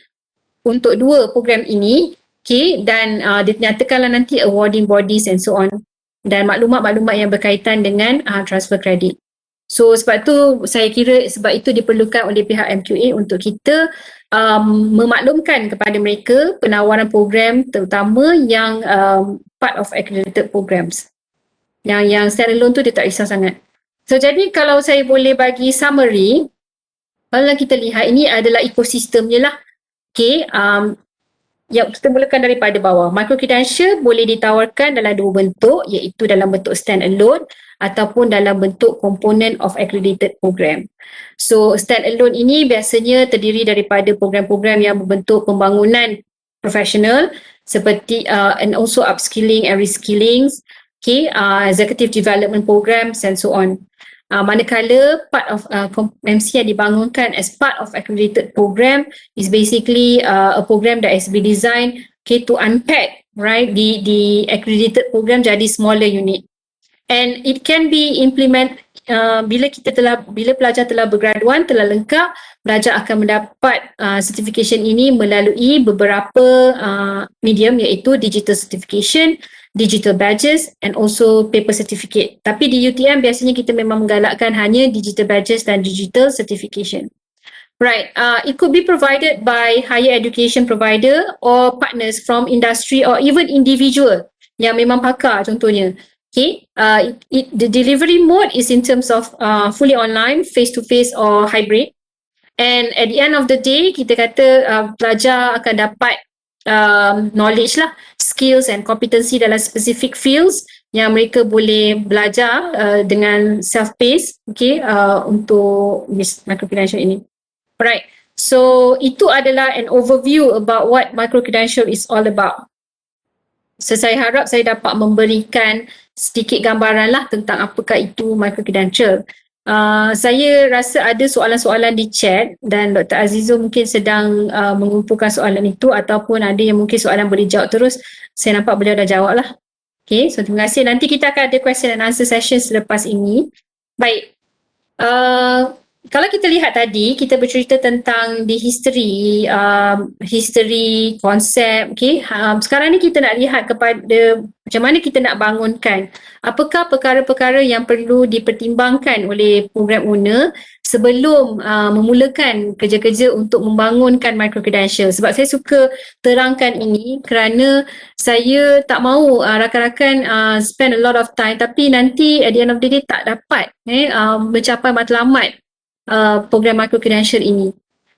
untuk 2 program ini, okay, dan dinyatakanlah nanti awarding bodies and so on, dan maklumat-maklumat yang berkaitan dengan transfer credit. So sebab tu saya kira sebab itu diperlukan oleh pihak MQA untuk kita memaklumkan kepada mereka penawaran program terutama yang part of accredited programs. Yang standalone tu dia tak risau sangat. So jadi kalau saya boleh bagi summary, kalau kita lihat ini adalah ekosistemnya lah. Okay, kita mulakan daripada bawah. Micro-credential boleh ditawarkan dalam 2 bentuk, iaitu dalam bentuk stand-alone ataupun dalam bentuk component of accredited program. So stand-alone ini biasanya terdiri daripada program-program yang berbentuk pembangunan profesional seperti and also upskilling and reskilling, okay, executive development programs and so on. Manakala part of MC yang dibangunkan as part of accredited program is basically a program that has been designed, okay, to unpack, right, the accredited program jadi smaller unit. And it can be implement bila pelajar telah bergraduan, telah lengkap, pelajar akan mendapat certification ini melalui beberapa medium, iaitu digital certification, digital badges and also paper certificate. Tapi di UTM biasanya kita memang menggalakkan hanya digital badges dan digital certification. Right, it could be provided by higher education provider or partners from industry or even individual yang memang pakar contohnya. Okay, the delivery mode is in terms of fully online, face-to-face or hybrid. And at the end of the day, kita kata pelajar akan dapat knowledge lah, skills and competency dalam specific fields yang mereka boleh belajar dengan self-paced, okay, untuk Micro-Credential ini. Alright, so itu adalah an overview about what Micro-Credential is all about. So saya harap saya dapat memberikan sedikit gambaran lah tentang apakah itu Micro-Credential. Saya rasa ada soalan-soalan di chat dan Dr. Azizul mungkin sedang mengumpulkan soalan itu, ataupun ada yang mungkin soalan boleh jawab terus. Saya nampak beliau dah jawab lah. Okay, so terima kasih. Nanti kita akan ada question and answer session selepas ini. Baik. Kalau kita lihat tadi, kita bercerita tentang di history, konsep, okay. Sekarang ni kita nak lihat kepada macam mana kita nak bangunkan. Apakah perkara-perkara yang perlu dipertimbangkan oleh program owner sebelum memulakan kerja-kerja untuk membangunkan Micro-Credential. Sebab saya suka terangkan ini kerana saya tak mahu rakan-rakan spend a lot of time tapi nanti at the end of the day tak dapat mencapai matlamat program Micro-Credential ini.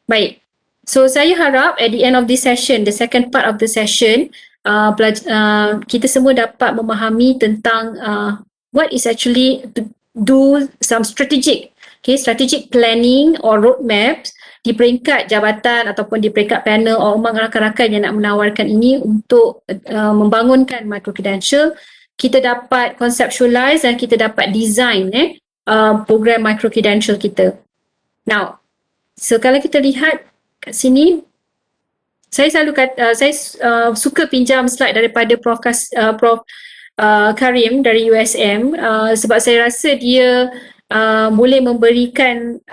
Baik. So saya harap at the end of this session, the second part of the session, kita semua dapat memahami tentang what is actually to do some strategic planning or roadmaps di peringkat jabatan ataupun di peringkat panel or rakan-rakan yang nak menawarkan ini untuk membangunkan Micro-Credential. Kita dapat conceptualize dan kita dapat design program Micro-Credential kita. Now, so kalau kita lihat kat sini, saya selalu saya suka pinjam slide daripada Prof. Karim dari USM sebab saya rasa dia boleh memberikan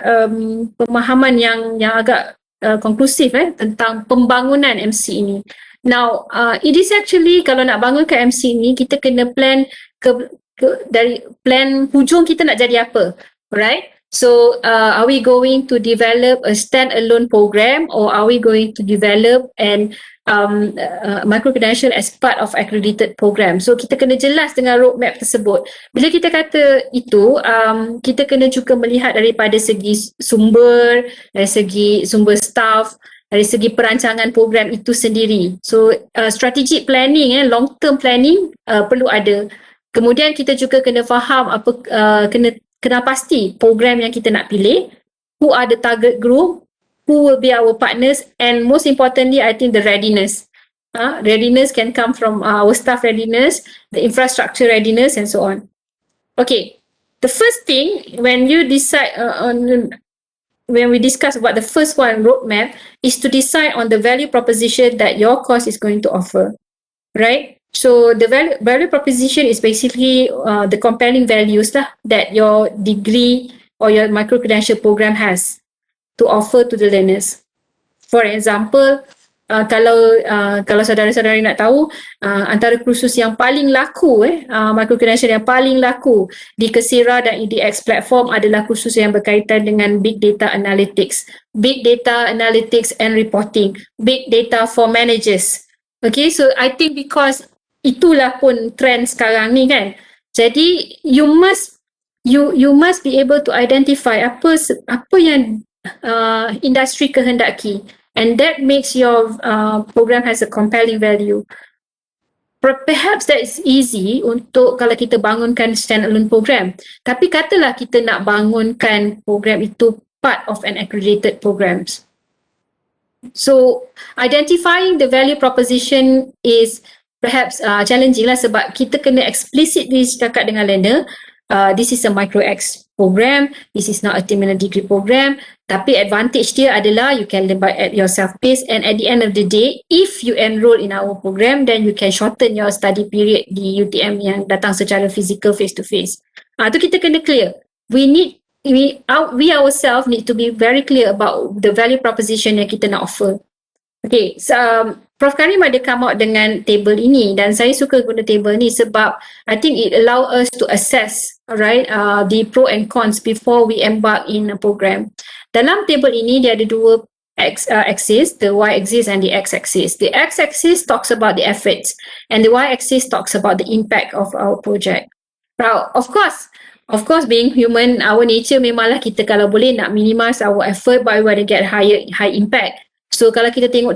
pemahaman yang agak konklusif tentang pembangunan MC ini. Now, it is actually kalau nak bangunkan MC ini, kita kena plan dari plan hujung kita nak jadi apa, right? So, are we going to develop a stand-alone program or are we going to develop an Micro-Credential as part of accredited program? So, kita kena jelas dengan roadmap tersebut. Bila kita kata itu, kita kena juga melihat daripada segi sumber, dari segi sumber staff, dari segi perancangan program itu sendiri. So, strategic planning, long-term planning perlu ada. Kemudian kita juga kena faham kena pasti program yang kita nak pilih, who are the target group, who will be our partners, and most importantly, I think the readiness. Readiness can come from our staff readiness, the infrastructure readiness, and so on. Okay, the first thing when you decide when we discuss about the first one, roadmap, is to decide on the value proposition that your course is going to offer, right? So the value proposition is basically the compelling values that your degree or your Micro-Credential program has to offer to the learners. For example, kalau saudara-saudari nak tahu, antara kursus yang paling laku, Micro-Credential yang paling laku di Coursera dan edX platform adalah kursus yang berkaitan dengan Big Data Analytics, Big Data Analytics and Reporting, Big Data for Managers. Okay, so I think because itulah pun trend sekarang ni kan. Jadi you must be able to identify apa yang industri kehendaki, and that makes your program has a compelling value. Perhaps that is easy untuk kalau kita bangunkan stand-alone program. Tapi katalah kita nak bangunkan program itu part of an accredited programs. So identifying the value proposition is perhaps challenging lah sebab kita kena explicitly cakap dengan learner this is a micro-X program, this is not a terminal degree program, tapi advantage dia adalah you can learn by at your self-pace, and at the end of the day, if you enroll in our program, then you can shorten your study period di UTM yang datang secara physical face-to-face. Tu kita kena clear. We ourselves need to be very clear about the value proposition yang kita nak offer. Okay, so, Prof Karim ada come out dengan table ini, dan saya suka guna table ni sebab I think it allow us to assess, alright, the pro and cons before we embark in a program. Dalam table ini dia ada dua axis, the y-axis and the x-axis. The x-axis talks about the efforts, and the y-axis talks about the impact of our project. Now, of course, being human, our nature memanglah kita kalau boleh nak minimize our effort, but we want to get high impact. So kalau kita tengok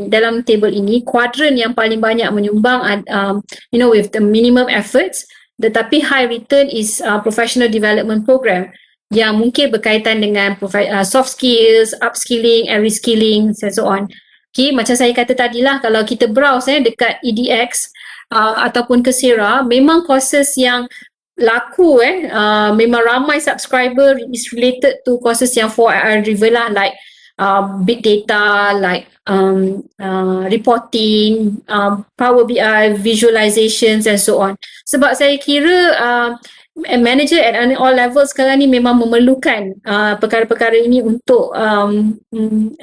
dalam table ini, kuadran yang paling banyak menyumbang with the minimum efforts tetapi high return is professional development program yang mungkin berkaitan dengan soft skills, upskilling and reskilling and so on. Okay, macam saya kata tadilah, kalau kita browse dekat EDX ataupun Coursera, memang courses yang laku memang ramai subscriber is related to courses yang 4IR driven lah, like big data, like reporting, Power BI, visualizations and so on. Sebab saya kira manager at all levels sekarang ni memang memerlukan perkara-perkara ini untuk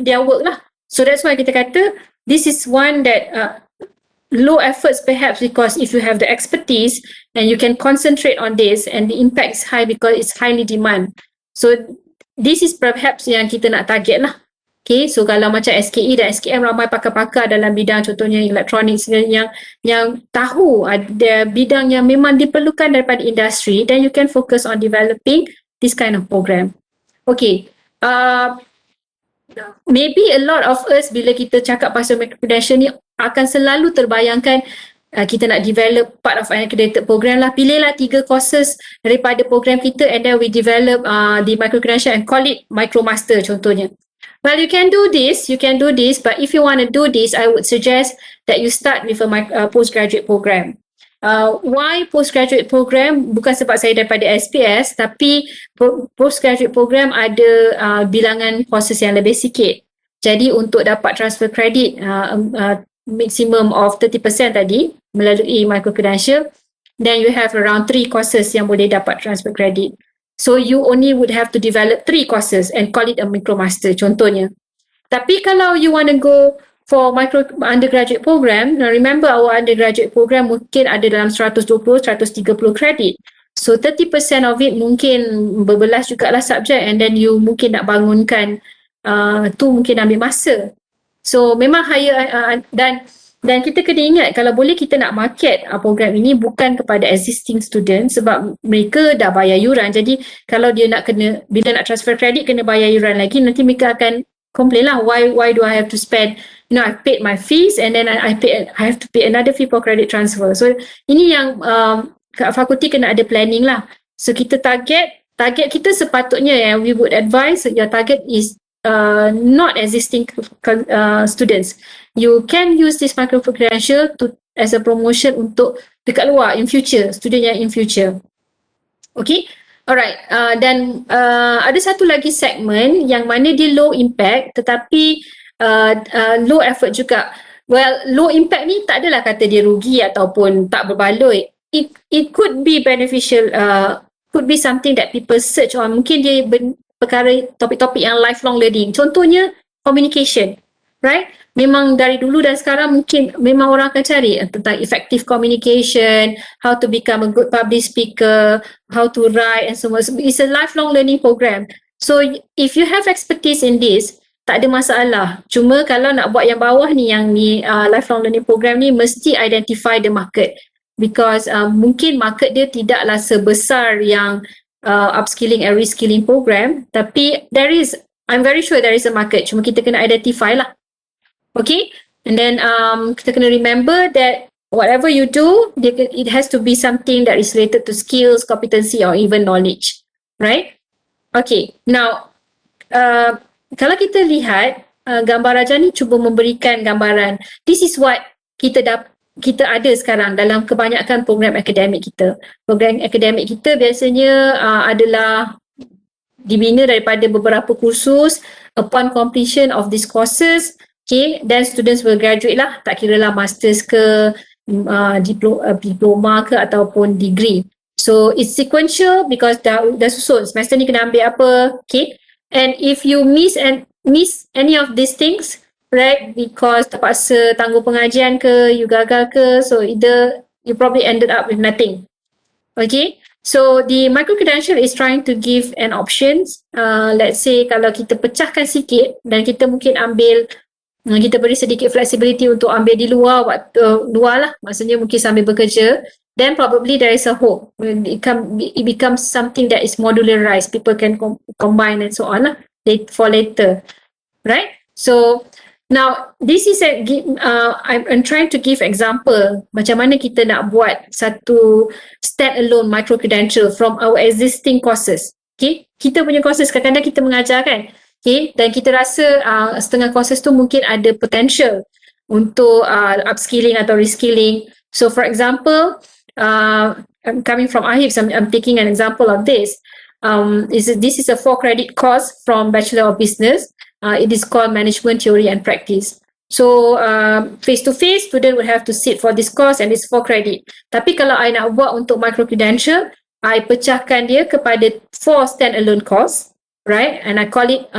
their work lah. So that's why kita kata this is one that low efforts perhaps, because if you have the expertise and you can concentrate on this, and the impact is high because it's highly demand. So this is perhaps yang kita nak target lah. Okay, so kalau macam SKE dan SKM ramai pakar-pakar dalam bidang contohnya electronics yang tahu ada bidang yang memang diperlukan daripada industri, then you can focus on developing this kind of program. Okay, maybe a lot of us bila kita cakap pasal Micro-Credential ni akan selalu terbayangkan kita nak develop part of an accredited program lah. Pilihlah 3 courses daripada program kita and then we develop the Micro-Credential and call it Micro-Master contohnya. Well, you can do this, but if you want to do this, I would suggest that you start with a postgraduate program. Why postgraduate program? Bukan sebab saya daripada SPS, tapi postgraduate program ada bilangan courses yang lebih sikit. Jadi untuk dapat transfer credit maximum of 30% tadi melalui Micro-Credential, then you have around 3 courses yang boleh dapat transfer credit. So you only would have to develop 3 courses and call it a micro-master contohnya. Tapi kalau you want to go for undergraduate program, now remember our undergraduate program mungkin ada dalam 120-130 kredit. So 30% of it mungkin berbelas jugalah subjek, and then you mungkin nak bangunkan tu mungkin ambil masa. So memang higher dan kita kena ingat kalau boleh kita nak market program ini bukan kepada existing student sebab mereka dah bayar yuran. Jadi kalau dia nak bila nak transfer credit kena bayar yuran lagi, nanti mereka akan complain lah, why do I have to spend, I paid my fees and then I have to pay another fee for credit transfer. So ini yang fakulti kena ada planning lah. So kita target kita sepatutnya we would advise your target is not existing students. You can use this Micro-Credential as a promotion untuk dekat luar in future, student yang in future. Okay, alright. Dan ada satu lagi segmen yang mana dia low impact tetapi low effort juga. Well, low impact ni tak adalah kata dia rugi ataupun tak berbaloi. It could be beneficial, could be something that people search on. Mungkin dia perkara topik-topik yang lifelong learning. Contohnya communication, right? Memang dari dulu dan sekarang mungkin memang orang akan cari tentang effective communication, how to become a good public speaker, how to write and so on. It's a lifelong learning program. So if you have expertise in this, tak ada masalah. Cuma kalau nak buat yang bawah ni, yang ni lifelong learning program ni, mesti identify the market. Because mungkin market dia tidaklah sebesar yang upskilling and reskilling program, tapi I'm very sure there is a market. Cuma kita kena identify lah. Okay, and then kita kena remember that whatever you do, it has to be something that is related to skills, competency or even knowledge, right? Okay, now kalau kita lihat gambar Raja ni cuba memberikan gambaran, this is what kita kita ada sekarang dalam kebanyakan program akademik kita. Program akademik kita biasanya adalah dibina daripada beberapa kursus. Upon completion of these courses, okay, then students will graduate lah, tak kira lah masters ke, diploma ke ataupun degree. So it's sequential because dah susun semester ni kena ambil apa, okay. And if you miss any of these things, right, because terpaksa tangguh pengajian ke, you gagal ke, so either you probably ended up with nothing. Okay, so the micro-credential is trying to give an options. Let's say kalau kita pecahkan sikit dan kita mungkin ambil, kita beri sedikit flexibility untuk ambil di luar luar lah, maksudnya mungkin sambil bekerja, then probably there is a hope. It becomes something that is modularized. People can combine and so on lah, for later, right? So now this is I'm trying to give example macam mana kita nak buat satu standalone micro-credential from our existing courses. Okay, kita punya courses kadang-kadang kita mengajar kan, okay, dan kita rasa setengah courses tu mungkin ada potential untuk upskilling atau reskilling. So for example, I'm coming from AHIPS, I'm taking an example of this. This is a 4-credit course from Bachelor of Business. It is called Management Theory and Practice. So face-to-face, student will have to sit for this course and it's 4 credit. Tapi kalau I nak buat untuk micro-credential, I pecahkan dia kepada 4 standalone course, right? And I call it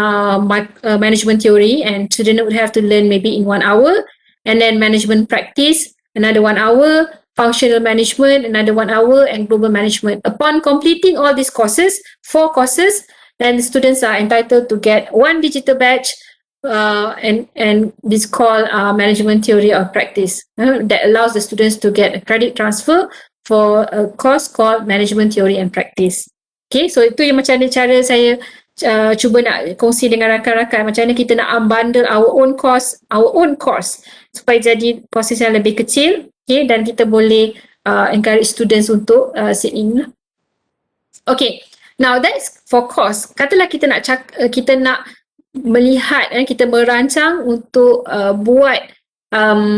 Management Theory, and student would have to learn maybe in 1 hour, and then Management Practice, another 1 hour, Functional Management, another 1 hour, and Global Management. Upon completing all these courses, 4 courses, then the students are entitled to get 1 digital badge, and this called Management Theory or Practice. That allows the students to get a credit transfer for a course called Management Theory and Practice. Okay, so itu yang macam mana cara saya cuba nak kongsi dengan rakan-rakan, macam mana kita nak unbundle our own course supaya jadi courses yang lebih kecil, okay, dan kita boleh encourage students untuk sit in. Okay, now that's for course. Katalah kita nak melihat, kita merancang untuk buat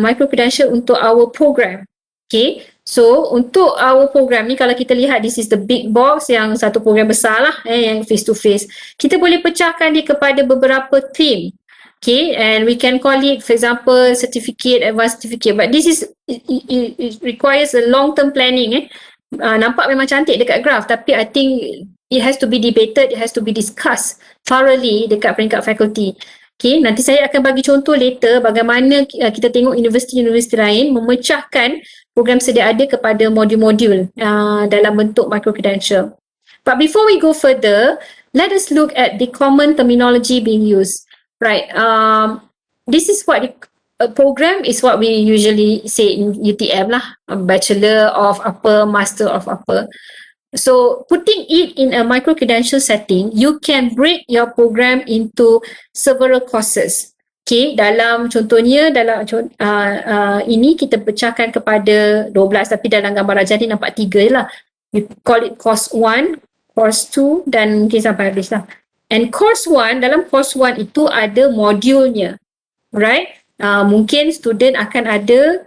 micro-credential untuk our program. Okay, so untuk our program ni, kalau kita lihat, this is the big box yang satu program besar lah, yang face to face. Kita boleh pecahkan dia kepada beberapa theme. Okay, and we can call it, for example, certificate, advanced certificate. But this is, it requires a long-term planning. Nampak memang cantik dekat graph, tapi I think it has to be debated, it has to be discussed thoroughly dekat peringkat faculty. Okay, nanti saya akan bagi contoh later bagaimana kita tengok universiti-universiti lain memecahkan program sedia ada kepada modul-modul dalam bentuk micro-credential. But before we go further, let us look at the common terminology being used. Right, this is what a program is, what we usually say in UTM lah, a Bachelor of Upper, Master of Upper. So putting it in a micro-credential setting, you can break your program into several courses. Okay, dalam contohnya, dalam ini kita pecahkan kepada 12, tapi dalam gambar rajah ni nampak 3 je lah. We call it course 1, course 2 dan mungkin sampai habis lah. And course 1, dalam course 1 itu ada modulnya, right? Mungkin student akan ada,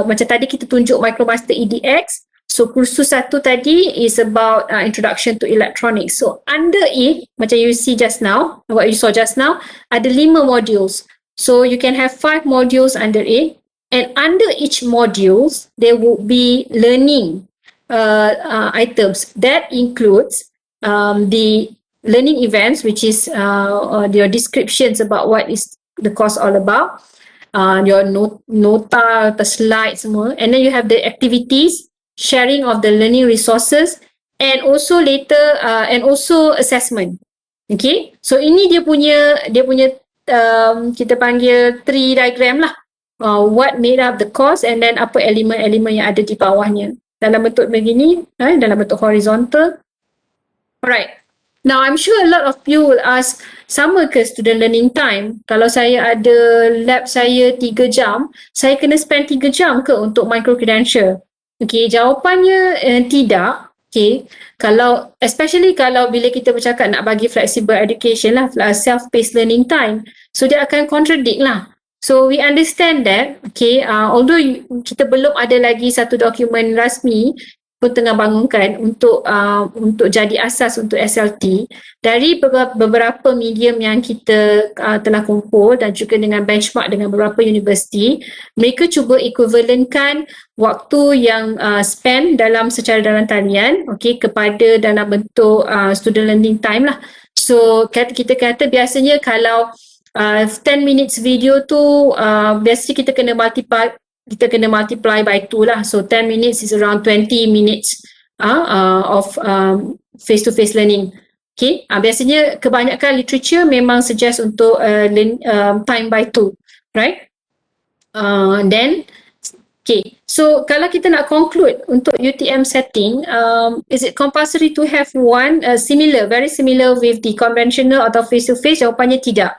macam tadi kita tunjuk Micromaster EDX. So kursus 1 tadi is about introduction to electronics. So under it, macam you see just now, what you saw just now, ada 5 modules. So you can have 5 modules under it, and under each modules there will be learning items. That includes the learning events, which is your descriptions about what is the course all about, your nota, the slides semua, and then you have the activities, sharing of the learning resources, and also later and also assessment. Okay, so ini dia punya kita panggil tree diagram lah, what made up the course, and then apa elemen-elemen yang ada di bawahnya dalam bentuk begini, dalam bentuk horizontal. Alright, now I'm sure a lot of you will ask, sama ke student learning time? Kalau saya ada lab saya 3 jam, saya kena spend 3 jam ke untuk micro-credential? Okay, jawapannya tidak. Okay, especially kalau bila kita bercakap nak bagi flexible education lah, self-paced learning time, so dia akan contradict lah. So we understand that, okay, although kita belum ada lagi satu dokumen rasmi pun tengah bangunkan untuk jadi asas untuk SLT, dari beberapa medium yang kita telah kumpul dan juga dengan benchmark dengan beberapa universiti, mereka cuba equivalentkan waktu yang spend secara dalam talian, okay, kepada dalam bentuk student learning time lah. So kita kata biasanya kalau 10 minutes video tu biasanya kita kena multiply by 2 lah. So 10 minutes is around 20 minutes of face-to-face learning. Okay, biasanya kebanyakan literature memang suggest untuk time by 2, right? Then okay, so kalau kita nak conclude untuk UTM setting, is it compulsory to have one very similar with the conventional atau face-to-face? Jawapannya tidak.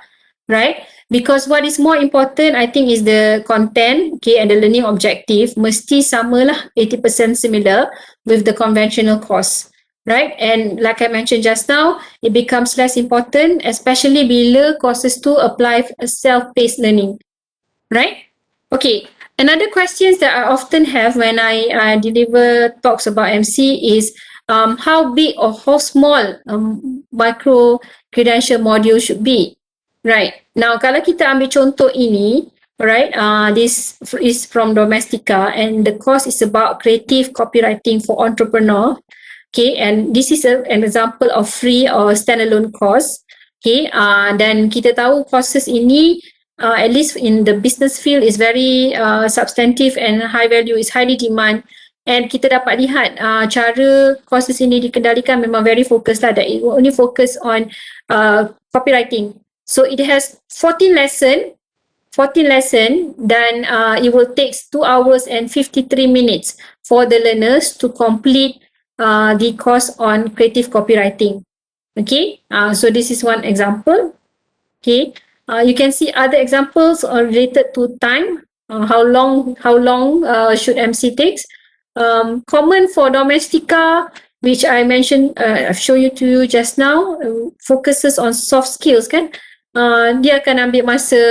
Right? Because what is more important, I think, is the content, okay, and the learning objective mesti samalah 80% similar with the conventional course, right? And like I mentioned just now, it becomes less important, especially bila courses tu apply self-paced learning, right? Okay, another questions that I often have when I deliver talks about MC is how big or how small micro-credential module should be. Right. Now, kalau kita ambil contoh ini, right, this is from Domestika and the course is about creative copywriting for entrepreneur. Okay, and this is an example of free or standalone course. Okay, dan kita tahu courses ini, at least in the business field, is very substantive and high value, is highly demand. And kita dapat lihat cara courses ini dikendalikan memang very focused lah, that it will only focus on copywriting. So it has 14 lesson then it will take 2 hours and 53 minutes for the learners to complete the course on creative copywriting. Okay, so this is one example. Okay, you can see other examples related to time. How long should MC takes? Common for Domestika, which I mentioned, I've shown you to you just now, focuses on soft skills kan. Dia akan ambil masa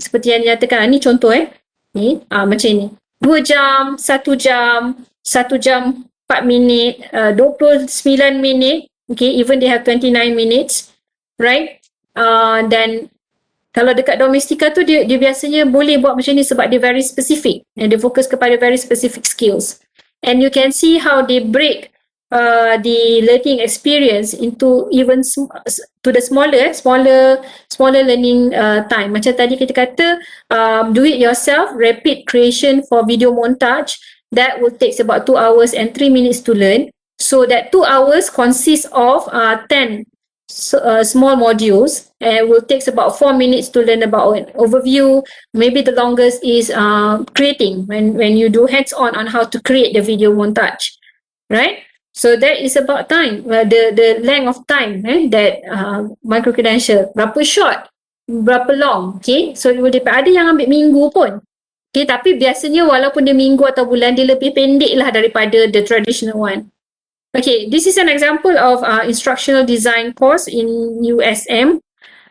seperti yang dinyatakan. Ni contoh ni macam ni, 2 jam, 1 jam, 1 jam 4 minit, 29 minit, okay, even they have 29 minutes, right? Dan kalau dekat Domestika tu dia biasanya boleh buat macam ni sebab dia very specific and dia fokus kepada very specific skills. And you can see how they break the learning experience into even to the smaller learning time. Macam tadi kita kata, do it yourself, rapid creation for video montage, that will take about 2 hours and 3 minutes to learn. So that 2 hours consists of 10 small modules and will take about 4 minutes to learn about an overview. Maybe the longest is creating, when you do hands-on on how to create the video montage, right? So that is about time, the length of time that micro-credential, berapa short, berapa long, okay? So it will depend, ada yang ambil minggu pun, okay? Tapi biasanya walaupun dia minggu atau bulan, dia lebih pendek lah daripada the traditional one. Okay, this is an example of instructional design course in USM.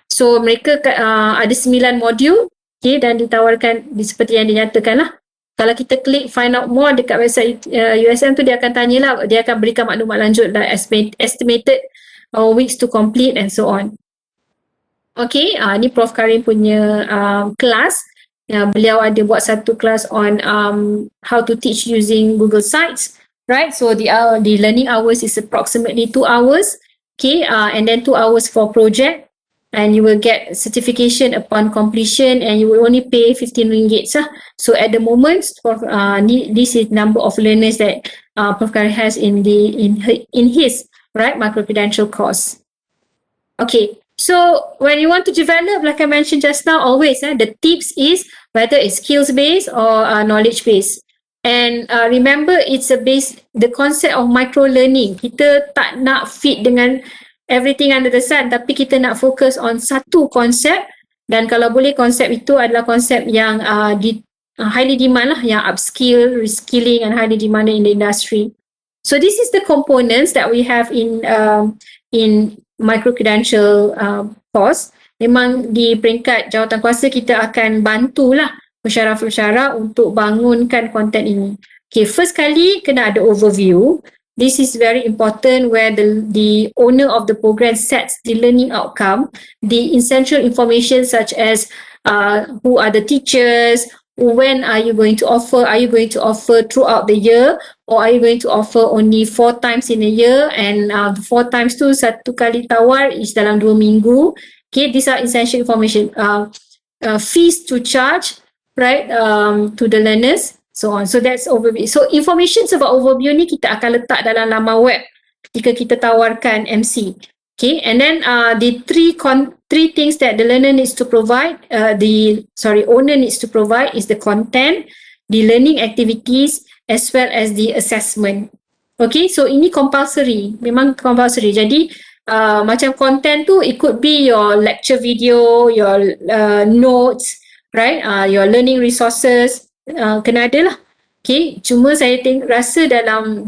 So mereka ada 9 modul, okay, dan ditawarkan seperti yang dinyatakan lah. Kalau kita klik find out more dekat website USM tu, dia akan tanyalah, dia akan berikan maklumat lanjut lah, estimated weeks to complete and so on. Okay, ni Prof Karim punya kelas. Beliau ada buat satu kelas on how to teach using Google Sites, right? So the learning hours is approximately 2 hours, okay, and then 2 hours for project. And you will get certification upon completion and you will only pay 15 ringgit. So at the moment, this is number of learners that Prof Karim has in his right Micro-Credential course. Okay, so when you want to develop, like I mentioned just now, always the tips is whether it's skills-based or knowledge-based. And remember, it's the concept of micro-learning. Kita tak nak fit dengan everything under the sun, tapi kita nak fokus on satu konsep, dan kalau boleh konsep itu adalah konsep yang highly demand lah, yang upskill, reskilling and highly demand in the industry. So this is the components that we have in Micro-Credential course. memang di peringkat jawatankuasa kita akan bantulah pensyarah-pensyarah untuk bangunkan konten ini. Okay, first kali kena ada overview. This is very important where the owner of the program sets the learning outcome, the essential information such as who are the teachers, when are you going to offer, are you going to offer throughout the year or are you going to offer only 4 times in a year, and 4 times tu satu kali tawar is dalam 2 minggu. Okay, these are essential information. Fees to charge, right, to the learners, so on. So that's overview. So information about overview ni kita akan letak dalam laman web ketika kita tawarkan MC. Okay, and then the three things that the learner needs to provide, owner needs to provide is the content, the learning activities, as well as the assessment. Okay, so ini compulsory, memang compulsory. Jadi macam content tu, it could be your lecture video, your notes, right, your learning resources, kena ada lah. Okay, cuma saya rasa dalam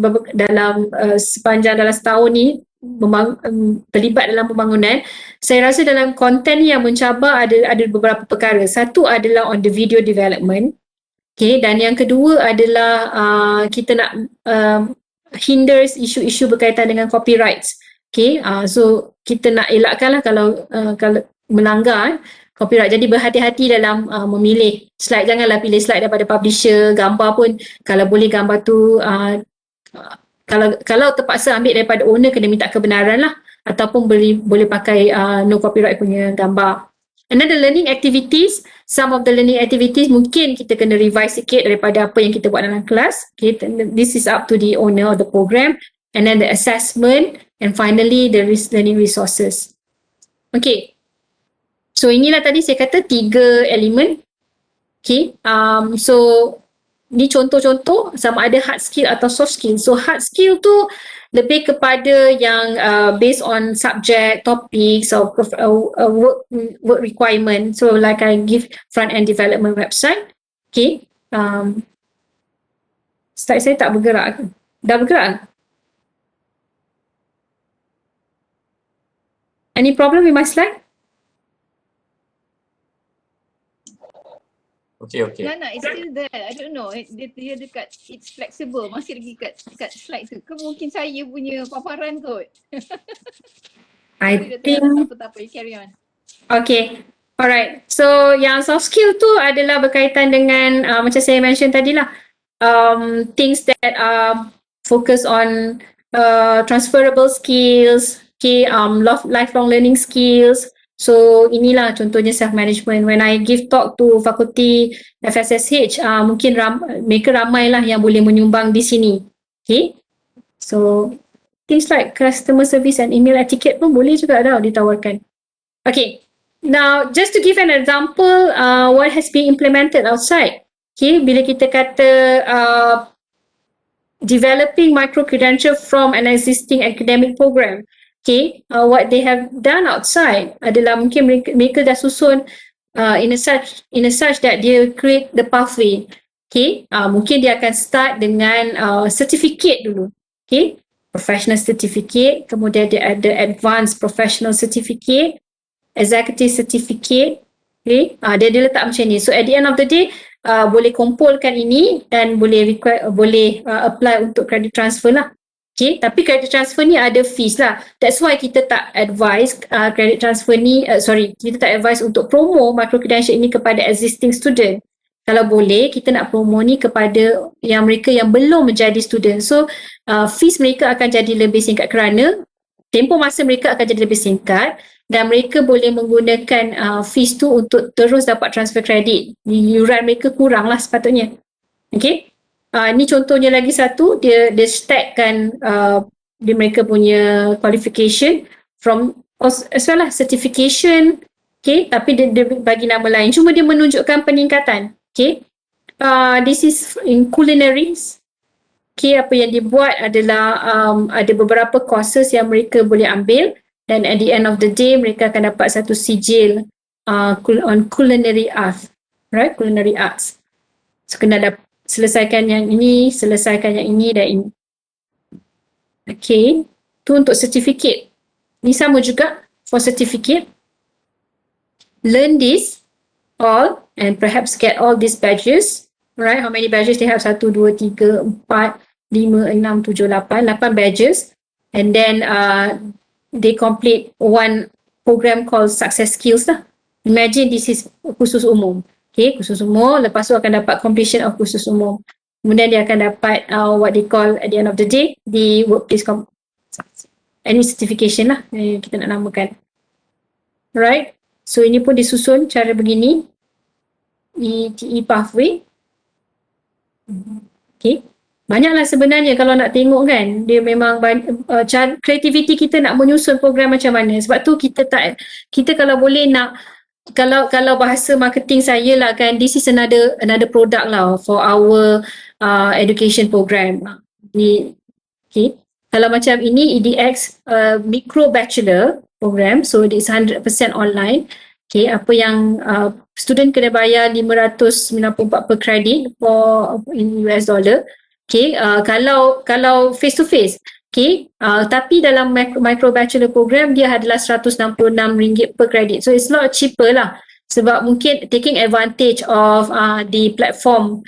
sepanjang dalam setahun ni terlibat dalam pembangunan, saya rasa dalam konten yang mencabar ada beberapa perkara. Satu adalah on the video development. Okay, dan yang kedua adalah kita nak hinders isu-isu berkaitan dengan copyrights. Okay, so kita nak elakkanlah kalau melanggar copyright. Jadi berhati-hati dalam memilih slide. Janganlah pilih slide daripada publisher. Gambar pun kalau boleh gambar tu kalau terpaksa ambil daripada owner, kena minta kebenaran lah, ataupun boleh pakai no copyright punya gambar. And then the learning activities, some of the learning activities mungkin kita kena revise sikit daripada apa yang kita buat dalam kelas. Okay, this is up to the owner of the program. And then the assessment, and finally the learning resources. Okay, so inilah tadi saya kata 3 elemen. Okay, so ni contoh-contoh sama ada hard skill atau soft skill. So hard skill tu lebih kepada yang based on subject, topics or work requirement. So like I give front-end development website. Okay, slide saya tak bergerak. Dah bergerak? Any problem with my slide?
Okay.
Nah, it's still there. I don't know. Dia dekat, it's flexible. Masih lagi kat slide tu. Ke mungkin saya punya paparan kot.
I think...
Tak apa. You carry on.
Okay. Alright. So yang soft skill tu adalah berkaitan dengan macam saya mention tadi lah. Things that are focus on transferable skills. Okay. Lifelong learning skills. So inilah contohnya self-management. When I give talk to fakulti FSSH, mungkin mereka ramai lah yang boleh menyumbang di sini. Okay. So things like customer service and email etiquette pun boleh juga dah ditawarkan. Okay. Now just to give an example, what has been implemented outside. Okay. Bila kita kata developing micro-credential from an existing academic program. Okay, what they have done outside adalah mungkin mereka dah susun in a such that they create the pathway. Okay, mungkin dia akan start dengan certificate dulu. Okay, professional certificate, kemudian dia ada advanced professional certificate, executive certificate. Okay, dia letak macam ni. So at the end of the day, boleh kumpulkan ini dan boleh apply untuk credit transfer lah. Okay, tapi credit transfer ni ada fees lah. That's why kita tak advise credit transfer ni, kita tak advise untuk promo Micro-Credential ini kepada existing student. Kalau boleh, kita nak promo ni kepada mereka yang belum menjadi student. So, fees mereka akan jadi lebih singkat kerana tempoh masa mereka akan jadi lebih singkat dan mereka boleh menggunakan fees tu untuk terus dapat transfer kredit. Yuran mereka kurang lah sepatutnya. Okay. Ni contohnya lagi satu, dia stackkan mereka punya qualification from as well lah certification. Okay, tapi dia bagi nama lain, cuma dia menunjukkan peningkatan. Okay, this is in culinaries. Okay, apa yang dibuat adalah ada beberapa courses yang mereka boleh ambil dan at the end of the day mereka akan dapat satu sijil on culinary arts, right? Culinary arts. So kena selesaikan yang ini, selesaikan yang ini dan ini. Okay, tu untuk certificate. Ni sama juga for certificate. learn this all and perhaps get all these badges, right? How many badges they have? 1, 2, 3, 4, 5, 6, 7, 8 badges. And then they complete one program called Success Skills lah. Imagine this is khusus umum. Okay, khusus umum. Lepas tu akan dapat completion of khusus umum. Kemudian dia akan dapat what they call at the end of the day, the workplace any certification lah yang kita nak namakan. Right? So ini pun disusun cara begini. ETE pathway. Okay. Banyaklah sebenarnya kalau nak tengok kan. Dia memang kreativiti kita nak menyusun program macam mana. Sebab tu kita kalau boleh nak, kalau bahasa marketing saya lah kan, this is another product lah for our education program. Okay. Kalau macam ini EDX Micro-Bachelor program, so it's 100% online. Okay, apa yang student kena bayar 594 per credit for in US dollar. Okay, kalau face to face. Okay, tapi dalam Micro-Bachelor program dia adalah RM166 per credit. So it's a lot cheaper lah. Sebab mungkin taking advantage of the platform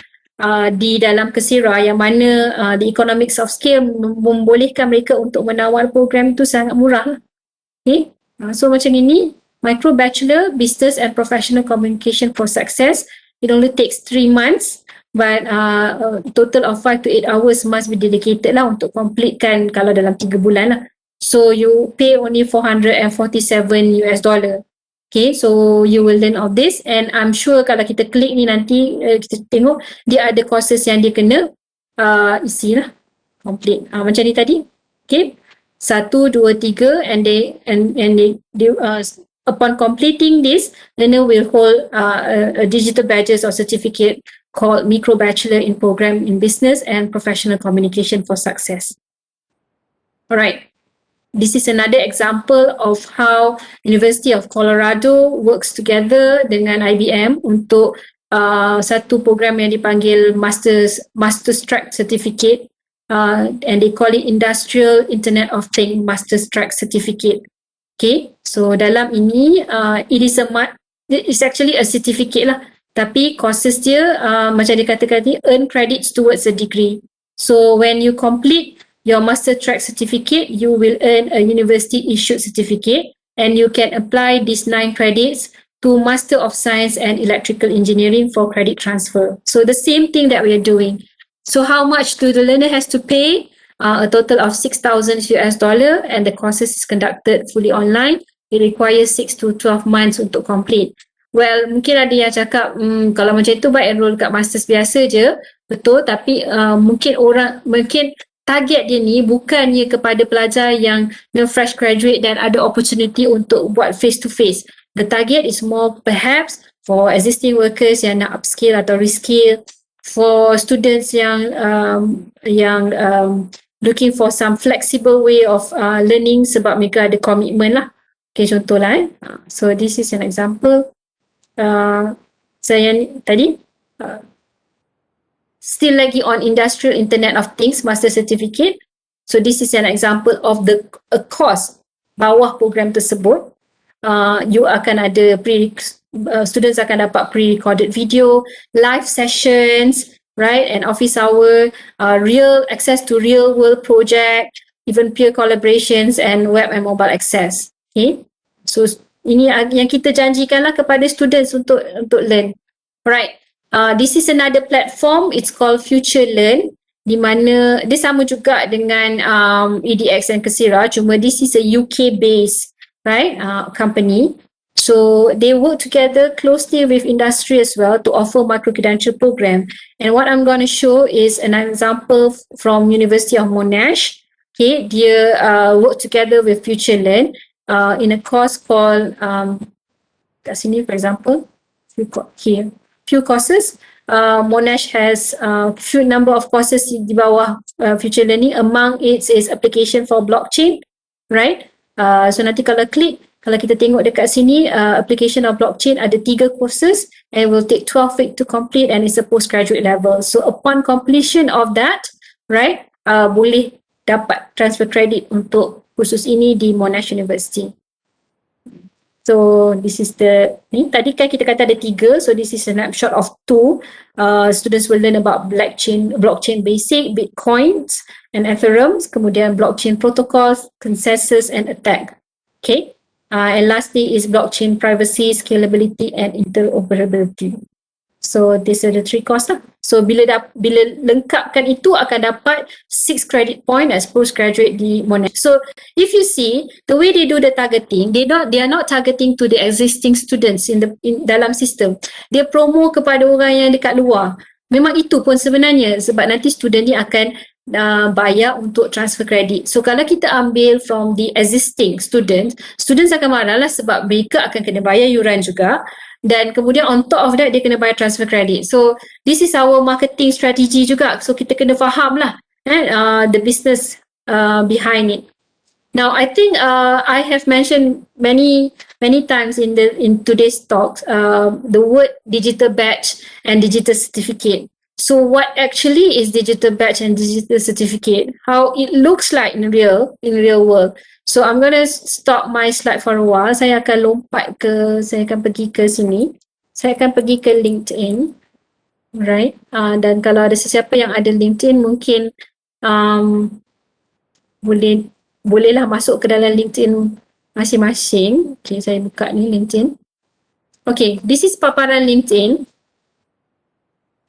di dalam Kesira yang mana the economics of scale membolehkan mereka untuk menawar program itu sangat murah. Okay, so macam ini Micro-Bachelor Business and Professional Communication for Success. It only takes 3 months, but total of 5 to 8 hours must be dedicated lah untuk completekan kalau dalam 3 bulan lah. So you pay only $447 US dollar. Okay, so you will learn all this and I'm sure kalau kita klik ni nanti kita tengok dia ada courses yang dia kena isi lah, complete. Macam ni tadi. Okay, 1, 2, 3 and they upon completing this, learner will hold a digital badges or certificate called Micro-Bachelor in Program in Business and Professional Communication for Success. Alright. This is another example of how University of Colorado works together dengan IBM untuk satu program yang dipanggil Master's Track Certificate and they call it Industrial Internet of Things Master's Track Certificate. Okay, so dalam ini it's actually a certificate lah, tapi courses dia macam dikatakan tadi earn credits towards a degree. So when you complete your master track certificate, you will earn a university issued certificate and you can apply these 9 credits to Master of Science and Electrical Engineering for credit transfer. So the same thing that we are doing. So how much do the learner has to pay? A total of $6,000 US dollar and the courses is conducted fully online. It requires 6 to 12 months untuk complete. Well, mungkin ada yang cakap kalau macam itu baik enroll kat masters biasa je. Betul, tapi mungkin target dia ni bukannya kepada pelajar yang fresh graduate dan ada opportunity untuk buat face to face. The target is more perhaps for existing workers yang nak upskill atau reskill, for students yang looking for some flexible way of learning sebab mereka ada commitment lah. Okay, contohlah so this is an example. Saya tadi still lagi on Industrial Internet of Things Master Certificate. So this is an example of a course bawah program tersebut. You akan ada students akan dapat pre-recorded video, live sessions, right, and office hour, real access to real world project, even peer collaborations and web and mobile access. Okay, so ini yang kita janjikanlah kepada students untuk learn. Alright. This is another platform. It's called Future Learn, di mana dia sama juga dengan EDX and Kesira, cuma this is a UK based company. So they work together closely with industry as well to offer Micro-Credential program. And what I'm going to show is an example from University of Monash. Okay, dia work together with Future Learn in a course called kat sini for example, few courses. Monash has few number of courses di bawah Future Learning. Among it is application for blockchain, right? So nanti kalau kita tengok dekat sini, application of blockchain ada 3 courses and will take 12 weeks to complete and it's a postgraduate level. So upon completion of that, right, boleh dapat transfer credit untuk kursus ini di Monash University. So this is ni tadi kan kita kata ada 3, so this is a snapshot of 2. Students will learn about blockchain basic, bitcoins and ethereum, kemudian blockchain protocols, consensus and attack. Okay. And lastly is blockchain privacy, scalability and interoperability. So these are the 3 course lah. So bila lengkapkan itu akan dapat 6 credit point as postgraduate di Monash. So if you see the way they do the targeting, they are not targeting to the existing students in dalam sistem. Dia promo kepada orang yang dekat luar. Memang itu pun sebenarnya sebab nanti student ni akan bayar untuk transfer credit. So kalau kita ambil from the existing students akan marah lah sebab mereka akan kena bayar yuran juga. Dan kemudian on top of that dia kena bayar transfer credit. So this is our marketing strategy juga. So kita kena faham lah the business behind it. Now I think I have mentioned many times in today's talks the word digital badge and digital certificate. So what actually is digital badge and digital certificate? How it looks like in real world. So I'm going to stop my slide for a while. Saya akan pergi ke sini. Saya akan pergi ke LinkedIn. Right. Dan kalau ada sesiapa yang ada LinkedIn mungkin bolehlah masuk ke dalam LinkedIn masing-masing. Okay, saya buka ni LinkedIn. Okay, this is paparan LinkedIn.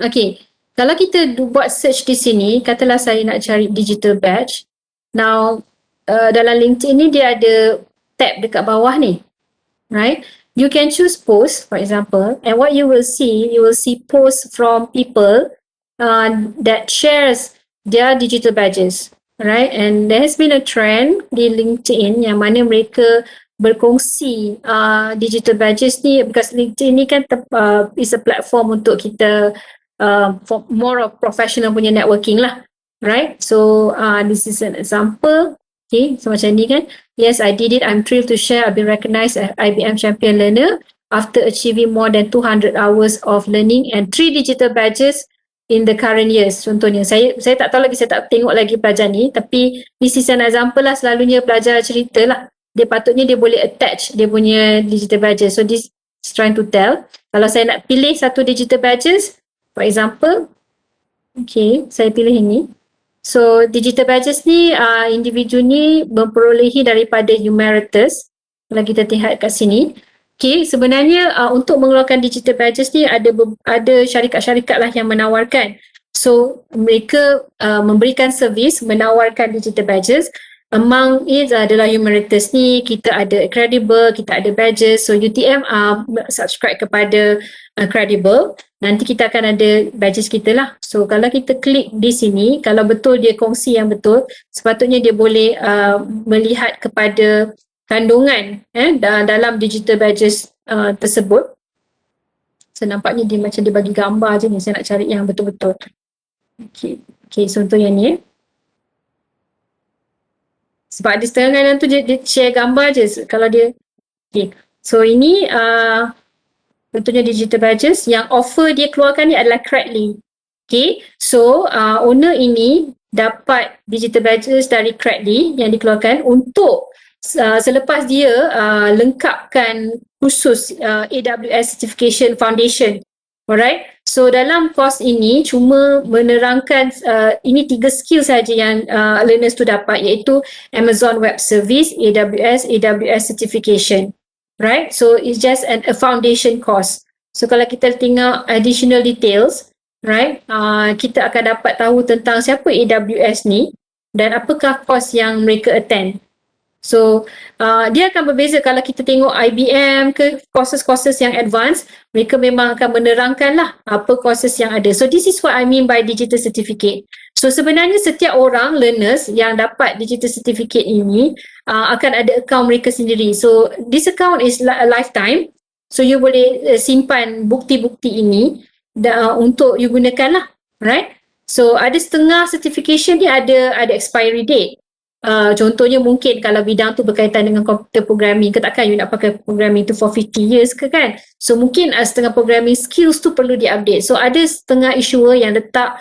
Okay, kalau kita buat search di sini, katalah saya nak cari digital badge. Now, dalam LinkedIn ni dia ada tab dekat bawah ni, right? You can choose post, for example, and what you will see posts from people that shares their digital badges, right? And there has been a trend di LinkedIn yang mana mereka berkongsi digital badges ni, because LinkedIn ni kan is a platform untuk kita for more of professional punya networking lah, right? So this is an example. Okay, so macam ni kan. Yes, I did it. I'm thrilled to share. I've been recognized as IBM Champion Learner after achieving more than 200 hours of learning and 3 digital badges in the current years. Contohnya, saya tak tahu lagi, saya tak tengok lagi pelajar ni, tapi this is an example lah. Selalunya pelajar cerita lah. Dia patutnya dia boleh attach dia punya digital badges. So this is trying to tell. Kalau saya nak pilih satu digital badges, for example, okay, saya pilih ini. So digital badges ni individu ni memperolehi daripada Emeritus. Kalau kita lihat kat sini. Okay, sebenarnya untuk mengeluarkan digital badges ni ada syarikat-syarikat lah yang menawarkan. So mereka memberikan servis menawarkan digital badges. Among it adalah Emeritus ni, kita ada Credible, kita ada badges. So UTM subscribe kepada Credible. Nanti kita akan ada badges kita lah. So kalau kita klik di sini, kalau betul dia kongsi yang betul, sepatutnya dia boleh melihat kepada kandungan dalam digital badges tersebut. So nampaknya dia macam dia bagi gambar je ni. Saya nak cari yang betul-betul. Okay, contoh yang ni. Sebab ada setengah tu dia share gambar je. Kalau dia, okay. So ini contohnya digital badges yang offer dia keluarkan ni adalah Credly. Okay, so owner ini dapat digital badges dari Credly yang dikeluarkan untuk selepas dia lengkapkan khusus AWS Certification Foundation. Alright, so dalam course ini cuma menerangkan ini 3 skill saja yang learners tu dapat, iaitu Amazon Web Service, AWS Certification. Right, so it's just a foundation course. So kalau kita tengok additional details, right, kita akan dapat tahu tentang siapa AWS ni dan apakah course yang mereka attend. So dia akan berbeza kalau kita tengok IBM ke courses yang advanced, mereka memang akan menerangkan lah apa courses yang ada. So this is what I mean by digital certificate. So sebenarnya setiap orang learners yang dapat digital certificate ini akan ada account mereka sendiri. So this account is a lifetime. So you boleh simpan bukti-bukti ini untuk you gunakan lah, right? So ada setengah certification ni ada expiry date. Contohnya mungkin kalau bidang tu berkaitan dengan computer programming, takkan you nak pakai programming tu for 50 years ke kan? So mungkin setengah programming skills tu perlu di-update. So ada setengah issuer yang letak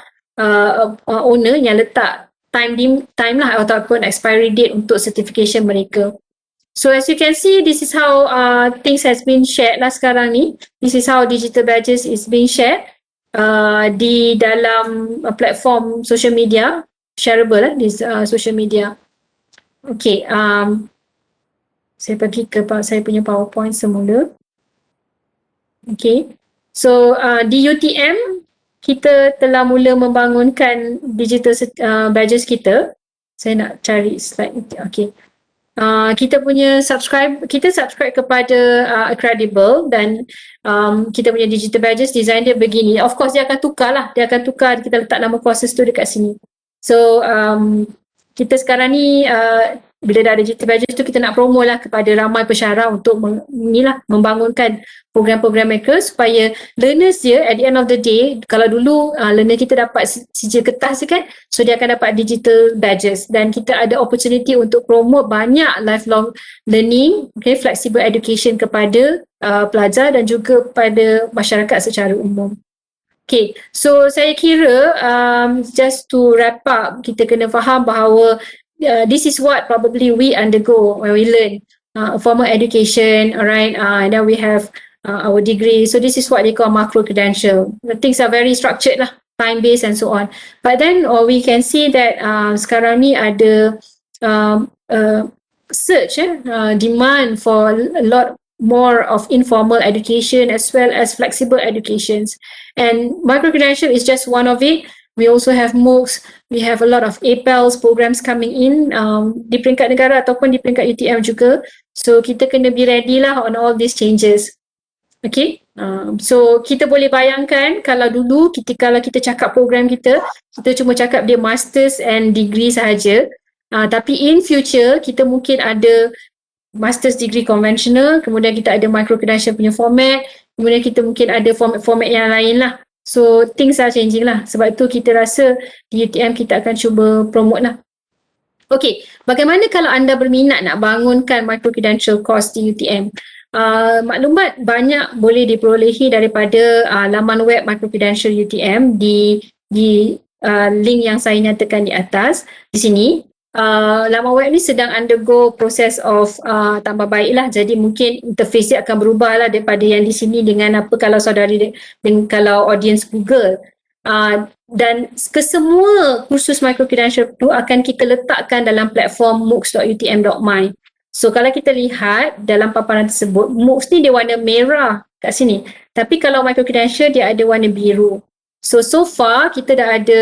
owner yang letak time lah ataupun expiry date untuk certification mereka. So as you can see, this is how things has been shared lah sekarang ni. This is how digital badges is being shared di dalam platform social media, shareable lah di social media. Okay, saya pergi ke saya punya PowerPoint semula. Okay, so di UTM kita telah mula membangunkan digital badges kita. Saya nak cari slide. Okay. Kita punya kita subscribe kepada Credible dan kita punya digital badges design dia begini. Of course dia akan tukar lah, kita letak nama courses tu dekat sini. So kita sekarang ni bila dah ada digital badges tu kita nak promo lah kepada ramai pensyarah untuk membangunkan program-program mereka supaya learners dia at the end of the day, kalau dulu learner kita dapat sijil kertas kan, so dia akan dapat digital badges dan kita ada opportunity untuk promote banyak lifelong learning, okay, flexible education kepada pelajar dan juga kepada masyarakat secara umum. Okay, so saya kira just to wrap up, kita kena faham bahawa this is what probably we undergo when we learn formal education, alright, and then we have our degree. So this is what they call Micro-Credential. The things are very structured lah, time-based and so on. But then we can see that sekarang ni ada search, demand for a lot more of informal education as well as flexible educations. And Micro-Credential is just one of it. We also have MOOCs, we have a lot of APELs programs coming in di peringkat negara ataupun di peringkat UTM juga. So kita kena be ready lah on all these changes. Okay, so kita boleh bayangkan kalau dulu kalau kita cakap program kita cuma cakap dia masters and degree sahaja. Tapi in future kita mungkin ada masters degree conventional, kemudian kita ada Micro-Credential punya format, kemudian kita mungkin ada format yang lain lah. So things are changing lah. Sebab tu kita rasa di UTM kita akan cuba promote lah. Okay, bagaimana kalau anda berminat nak bangunkan Micro-Credential course di UTM? Maklumat banyak boleh diperolehi daripada laman web Micro-Credential UTM di link yang saya nyatakan di atas. Di sini, laman web ni sedang undergo proses of tambah baik lah. Jadi mungkin interface dia akan berubah lah daripada yang di sini dengan apa kalau saudari dengan kalau audience Google. Dan kesemua kursus Micro-Credential tu akan kita letakkan dalam platform moocs.utm.my. So kalau kita lihat dalam paparan tersebut, MOOCs ni dia warna merah kat sini. Tapi kalau Micro-Credential dia ada warna biru. So far kita dah ada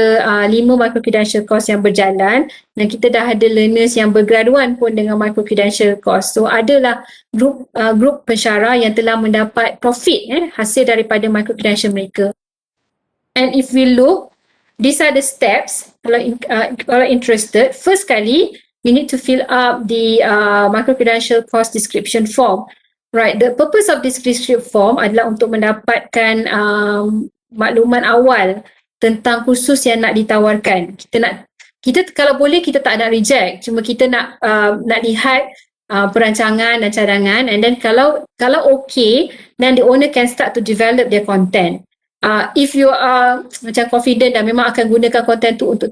5 Micro-Credential course yang berjalan dan kita dah ada learners yang bergraduan pun dengan Micro-Credential course. So adalah grup pensyarah yang telah mendapat profit hasil daripada Micro-Credential mereka. And if we look, these are the steps kalau interested. First kali, you need to fill up the Micro-Credential course description form. Right, the purpose of this description form adalah untuk mendapatkan makluman awal tentang kursus yang nak ditawarkan. Kita kalau boleh kita tak nak reject, cuma kita nak lihat perancangan dan cadangan, and then kalau okay, then the owner can start to develop their content. If you are macam confident dan memang akan gunakan konten tu untuk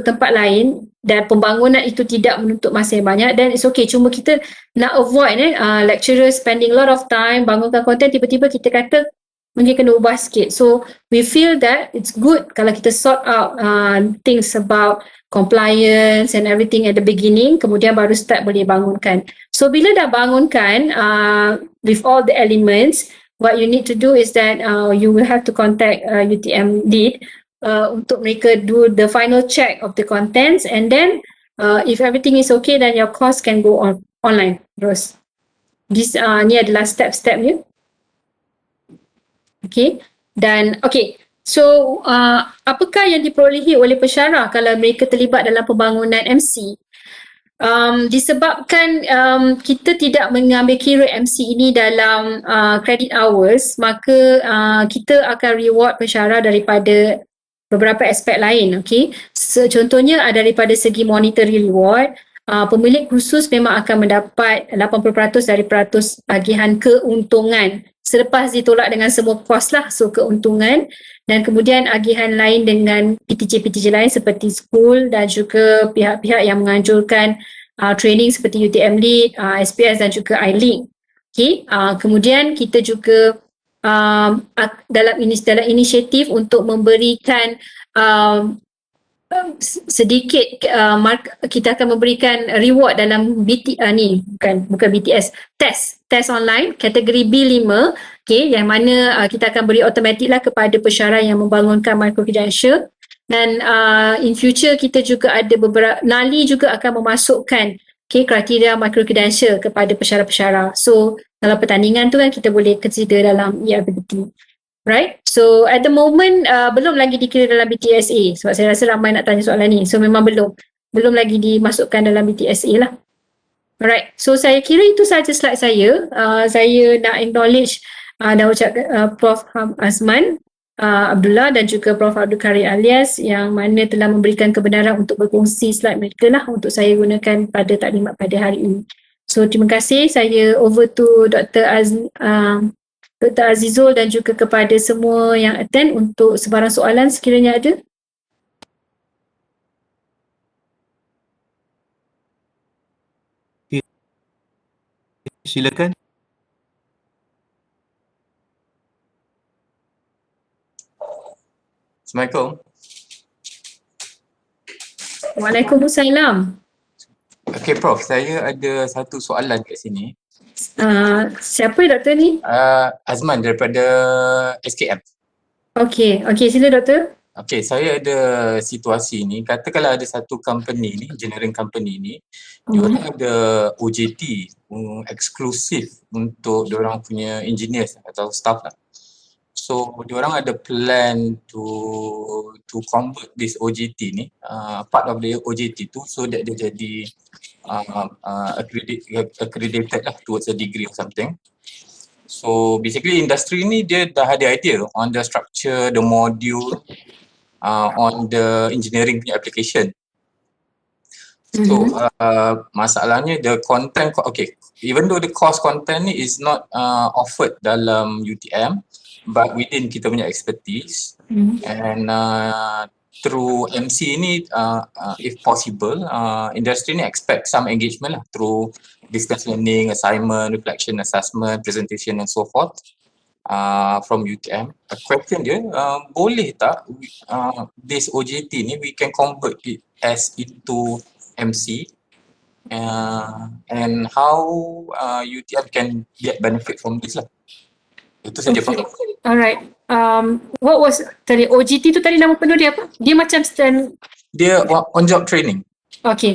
tempat lain dan pembangunan itu tidak menuntut masa yang banyak, then it's okay. Cuma kita nak avoid lecturer spending a lot of time bangunkan konten, tiba-tiba kita kata mungkin kena ubah sikit. So we feel that it's good kalau kita sort out things about compliance and everything at the beginning, kemudian baru start boleh bangunkan. So bila dah bangunkan with all the elements, what you need to do is that you will have to contact UTM lead untuk mereka do the final check of the contents, and then if everything is okay, then your course can go online terus. This ni adalah step-step ni. Okay, dan okay, so apakah yang diperolehi oleh pensyarah kalau mereka terlibat dalam pembangunan MC? Disebabkan kita tidak mengambil kira MC ini dalam credit hours, maka kita akan reward pensyarah daripada beberapa aspek lain. Okay, contohnya daripada segi monetary reward, pemilik kursus memang akan mendapat 80% dari peratus tagihan keuntungan selepas ditolak dengan semua kos lah, so keuntungan, dan kemudian agihan lain dengan PTJ lain seperti school dan juga pihak-pihak yang menganjurkan training seperti UTM Lead, SPS dan juga iLink. Okay, kemudian kita juga dalam inisiatif untuk memberikan sedikit kita akan memberikan reward dalam bukan BTS, test online kategori B5, okay, yang mana kita akan beri automatic lah kepada pesara yang membangunkan Micro-Credential. Dan in future kita juga ada beberapa NALI juga akan memasukkan kriteria Micro-Credential kepada pesara-pesara. So dalam pertandingan tu kan kita boleh consider dalam ELPBT. Right? So at the moment belum lagi dikira dalam BTSA sebab saya rasa ramai nak tanya soalan ni. So memang belum lagi dimasukkan dalam BTSA lah. Alright. So saya kira itu sahaja slide saya. Saya nak acknowledge dan ucapkan Prof. Azman Abdullah dan juga Prof. Abdul Karim Alias yang mana telah memberikan kebenaran untuk berkongsi slide mereka lah untuk saya gunakan pada taklimat pada hari ini. So terima kasih. Saya over to Dr. Azizul dan juga kepada semua yang attend untuk sebarang soalan sekiranya ada.
Silakan.
Assalamualaikum.
Waalaikumsalam.
Okey Prof, saya ada satu soalan kat sini.
Siapa doktor ni?
Azman daripada SKM.
Okey, sila doktor.
Okey, saya ada situasi ni. Katakanlah ada satu company ni, engineering company ni, diorang ada OJT eksklusif untuk diorang punya engineers atau staff lah. So diorang ada plan to convert this OJT ni, part of the OJT tu so that dia jadi accredited lah towards a degree or something. So basically industri ni dia dah ada idea on the structure, the module, on the engineering punya application. So masalahnya the content, okay, even though the course content ni is not offered dalam UTM, but within kita punya expertise and through MC ni if possible industry ni expect some engagement lah through distance learning, assignment, reflection, assessment, presentation and so forth from UTM. A question dia, boleh tak this OJT ni we can convert it as into MC and how UTM can get benefit from this lah. Itu saja Prof.
Alright. What was tadi OJT tu tadi nama penuh dia apa? Dia macam
Dia on job training.
Okay.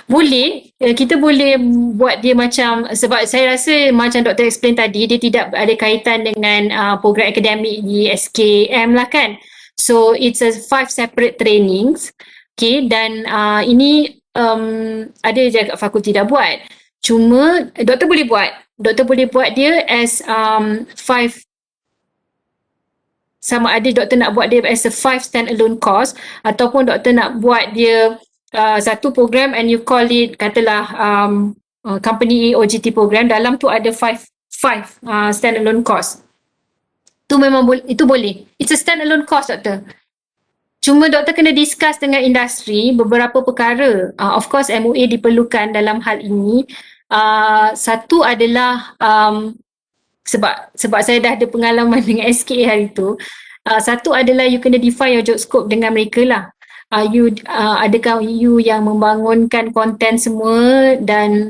Boleh, kita boleh buat dia macam, sebab saya rasa macam Dr. explain tadi, dia tidak ada kaitan dengan program akademik di SKM lah kan. So it's a 5 separate trainings. Okay, dan ini ada je kat fakulti dah buat. Cuma doktor boleh buat dia as 5, sama ada doktor nak buat dia as a 5 stand-alone course ataupun doktor nak buat dia satu program and you call it katalah company OJT program, dalam tu ada 5 stand-alone course. Tu memang itu boleh. It's a stand-alone course doktor. Cuma doktor kena discuss dengan industri beberapa perkara. Of course MOA diperlukan dalam hal ini. Satu adalah sebab saya dah ada pengalaman dengan SKA hari tu. Satu adalah you kena define your job scope dengan mereka lah. Adakah you yang membangunkan konten semua dan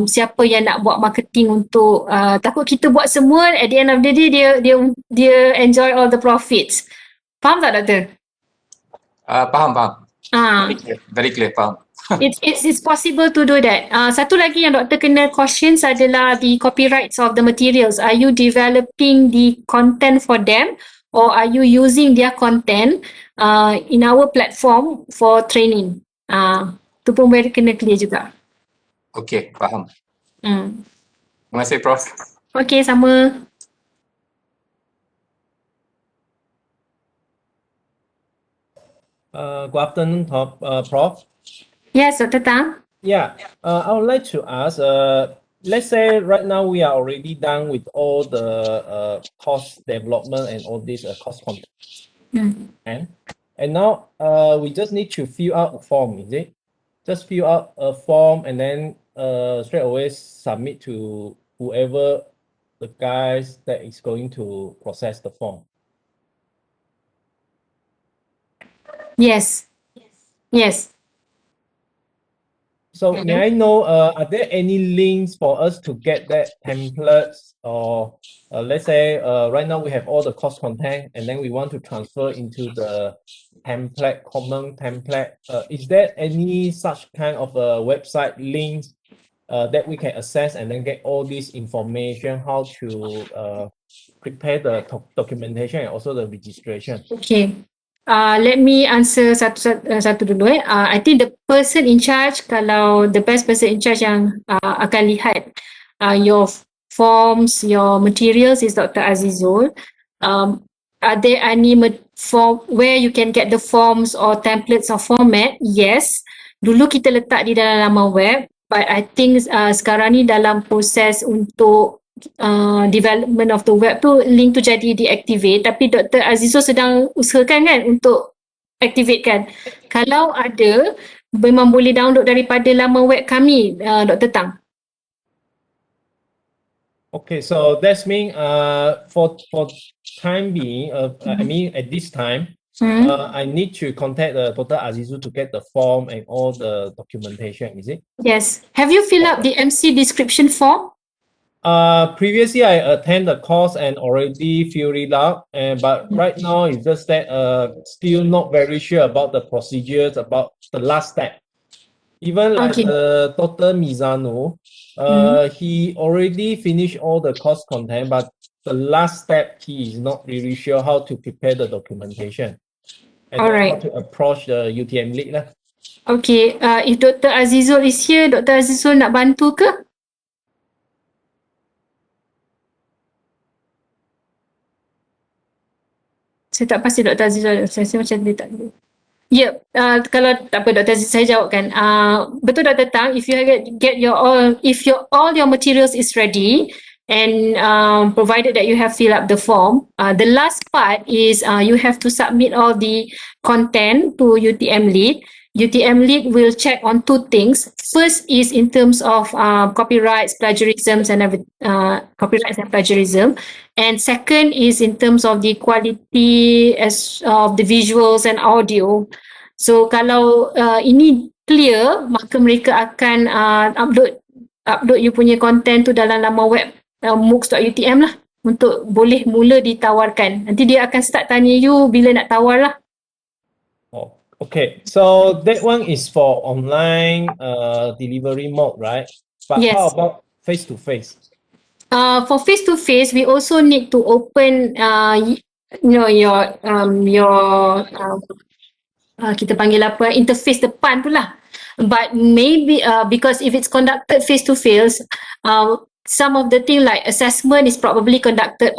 siapa yang nak buat marketing untuk takut kita buat semua at the end of the day dia enjoy all the profits. Faham tak doktor?
Faham. Very clear, faham.
It's possible to do that. Satu lagi yang doktor kena caution adalah the copyrights of the materials. Are you developing the content for them or are you using their content in our platform for training? Tu pun kena clear juga.
Okay, faham. Terima kasih Prof.
Okay, sama.
Good afternoon, Prof.
Yes, Dr. Tang.
Yeah, I would like to ask, let's say right now we are already done with all the course development and all this course content. And now we just need to fill out a form, is it? just fill out a form and then straight away submit to whoever the guys that is going to process the form.
Yes. Yes.
So may I know, are there any links for us to get that templates, or let's say right now we have all the course content and then we want to transfer into the template, common template. Is there any such kind of a website links that we can access and then get all this information, how to prepare the documentation and also the registration?
Okay. Let me answer satu dulu. I think the person in charge, kalau the best person in charge yang akan lihat your forms, your materials is Dr. Azizul. Are there any form where you can get the forms or templates or format? Yes. Dulu kita letak di dalam laman web, but I think sekarang ni dalam proses untuk development of the web tu, link tu jadi deactivate, tapi Dr. Azizul sedang usahakan kan untuk activate kan. Kalau ada, memang boleh download daripada laman web kami, Dr. Tang.
Okay, so that's mean for time being, I mean at this time, I need to contact Dr. Azizul to get the form and all the documentation, is it?
Yes. Have you filled up the MC description form?
Previously I attend the course and already filled it out, but right now it's just that still not very sure about the procedures, about the last step. Even like the Dr. Mizano, he already finished all the course content, but the last step he is not really sure how to prepare the documentation and how to approach the UTM lead lah.
Okay, if Dr. Azizul is here, Dr. Azizul nak bantu ke? Saya tak pasti Dr. Azizul, saya rasa macam dia tak ada. Ya, kalau tak apa Dr. Aziz saya jawabkan. Betul Dr. Tang, if you get your all your materials is ready and provided that you have filled up the form, the last part is you have to submit all the content to UTM lead. UTM lead will check on two things. First is in terms of copyrights, plagiarisms and copyrights and plagiarism. And second is in terms of the quality of the visuals and audio. So kalau ini clear, maka mereka akan upload you punya content tu dalam laman web moocs.utm lah untuk boleh mula ditawarkan. Nanti dia akan start tanya you bila nak tawar lah.
Oh, okay, so that one is for online delivery mode, right? But
yes.
How about face-to-face?
For face-to-face, we also need to open, your kita panggil apa, interface depan tu lah. But maybe because if it's conducted face-to-face, some of the thing like assessment is probably conducted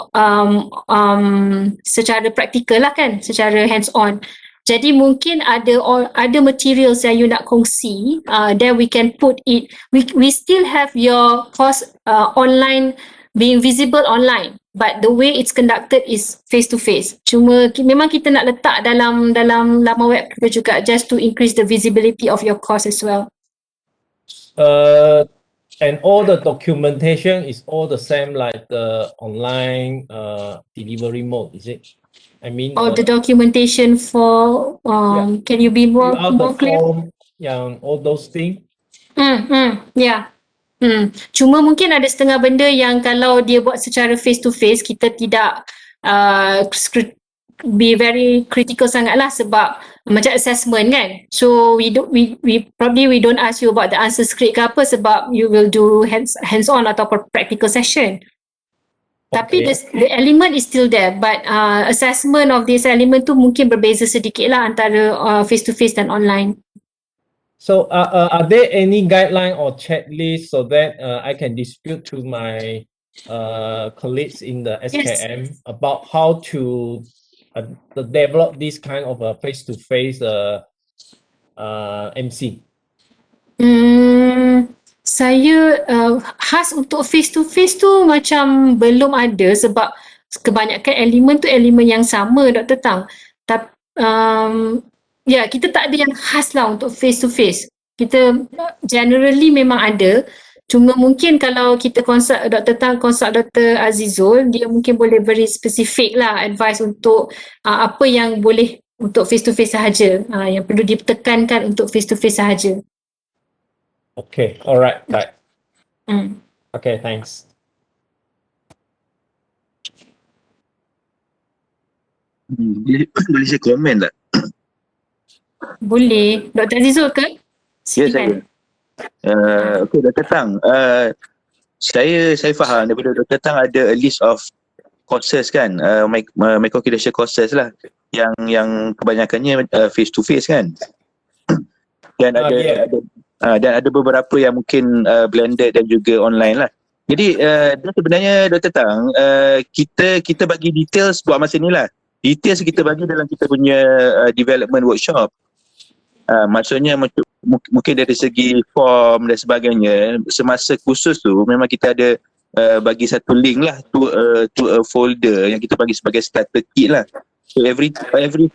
secara praktikal lah kan, secara hands-on. Jadi mungkin ada materials yang you nak kongsi, then we can put it, we still have your course online, being visible online, but the way it's conducted is face to face. Cuma memang kita nak letak dalam laman web kita juga, just to increase the visibility of your course as well.
And all the documentation is all the same like the online delivery mode, is it? I mean,
the documentation for can you be more clear?
Form, all those things.
Yeah. Cuma mungkin ada setengah benda yang kalau dia buat secara face to face, kita tidak be very critical sangat lah, sebab macam assessment kan. So we don't ask you about the answer script ke apa, sebab you will do hands on atau practical session. Tapi the element is still there, but assessment of this element tu mungkin berbeza sedikit lah antara face to face dan online.
So are there any guideline or checklist so that I can distribute to my colleagues in the SKM about how to develop this kind of a face-to-face MC?
Saya khas untuk face-to-face tu macam belum ada, sebab kebanyakan elemen tu elemen yang sama, Dr. Tang. Tapi kita tak ada yang khas lah untuk face to face. kita generally memang ada. Cuma mungkin kalau kita consult Dr. Tang, consult Dr. Azizul, dia mungkin boleh beri spesifik lah advice untuk apa yang boleh untuk face to face sahaja, yang perlu ditekankan untuk face to face sahaja.
Okay, alright, right.
Hmm.
Okay, thanks.
Boleh saya komen tak?
Boleh. Dr. Azizul ke?
Ya, saya. Okey, Dr. Tang. Saya faham daripada Dr. Tang ada a list of courses kan, Micro-Credential courses lah, yang kebanyakannya face to face kan. Dan ada beberapa yang mungkin blended dan juga online lah. Jadi sebenarnya Dr. Tang, kita bagi details buat masa ni lah. Details kita bagi dalam kita punya development workshop. Maksudnya mungkin dari segi form dan sebagainya, semasa kursus tu memang kita ada bagi satu link lah to a folder yang kita bagi sebagai starter kit lah. So every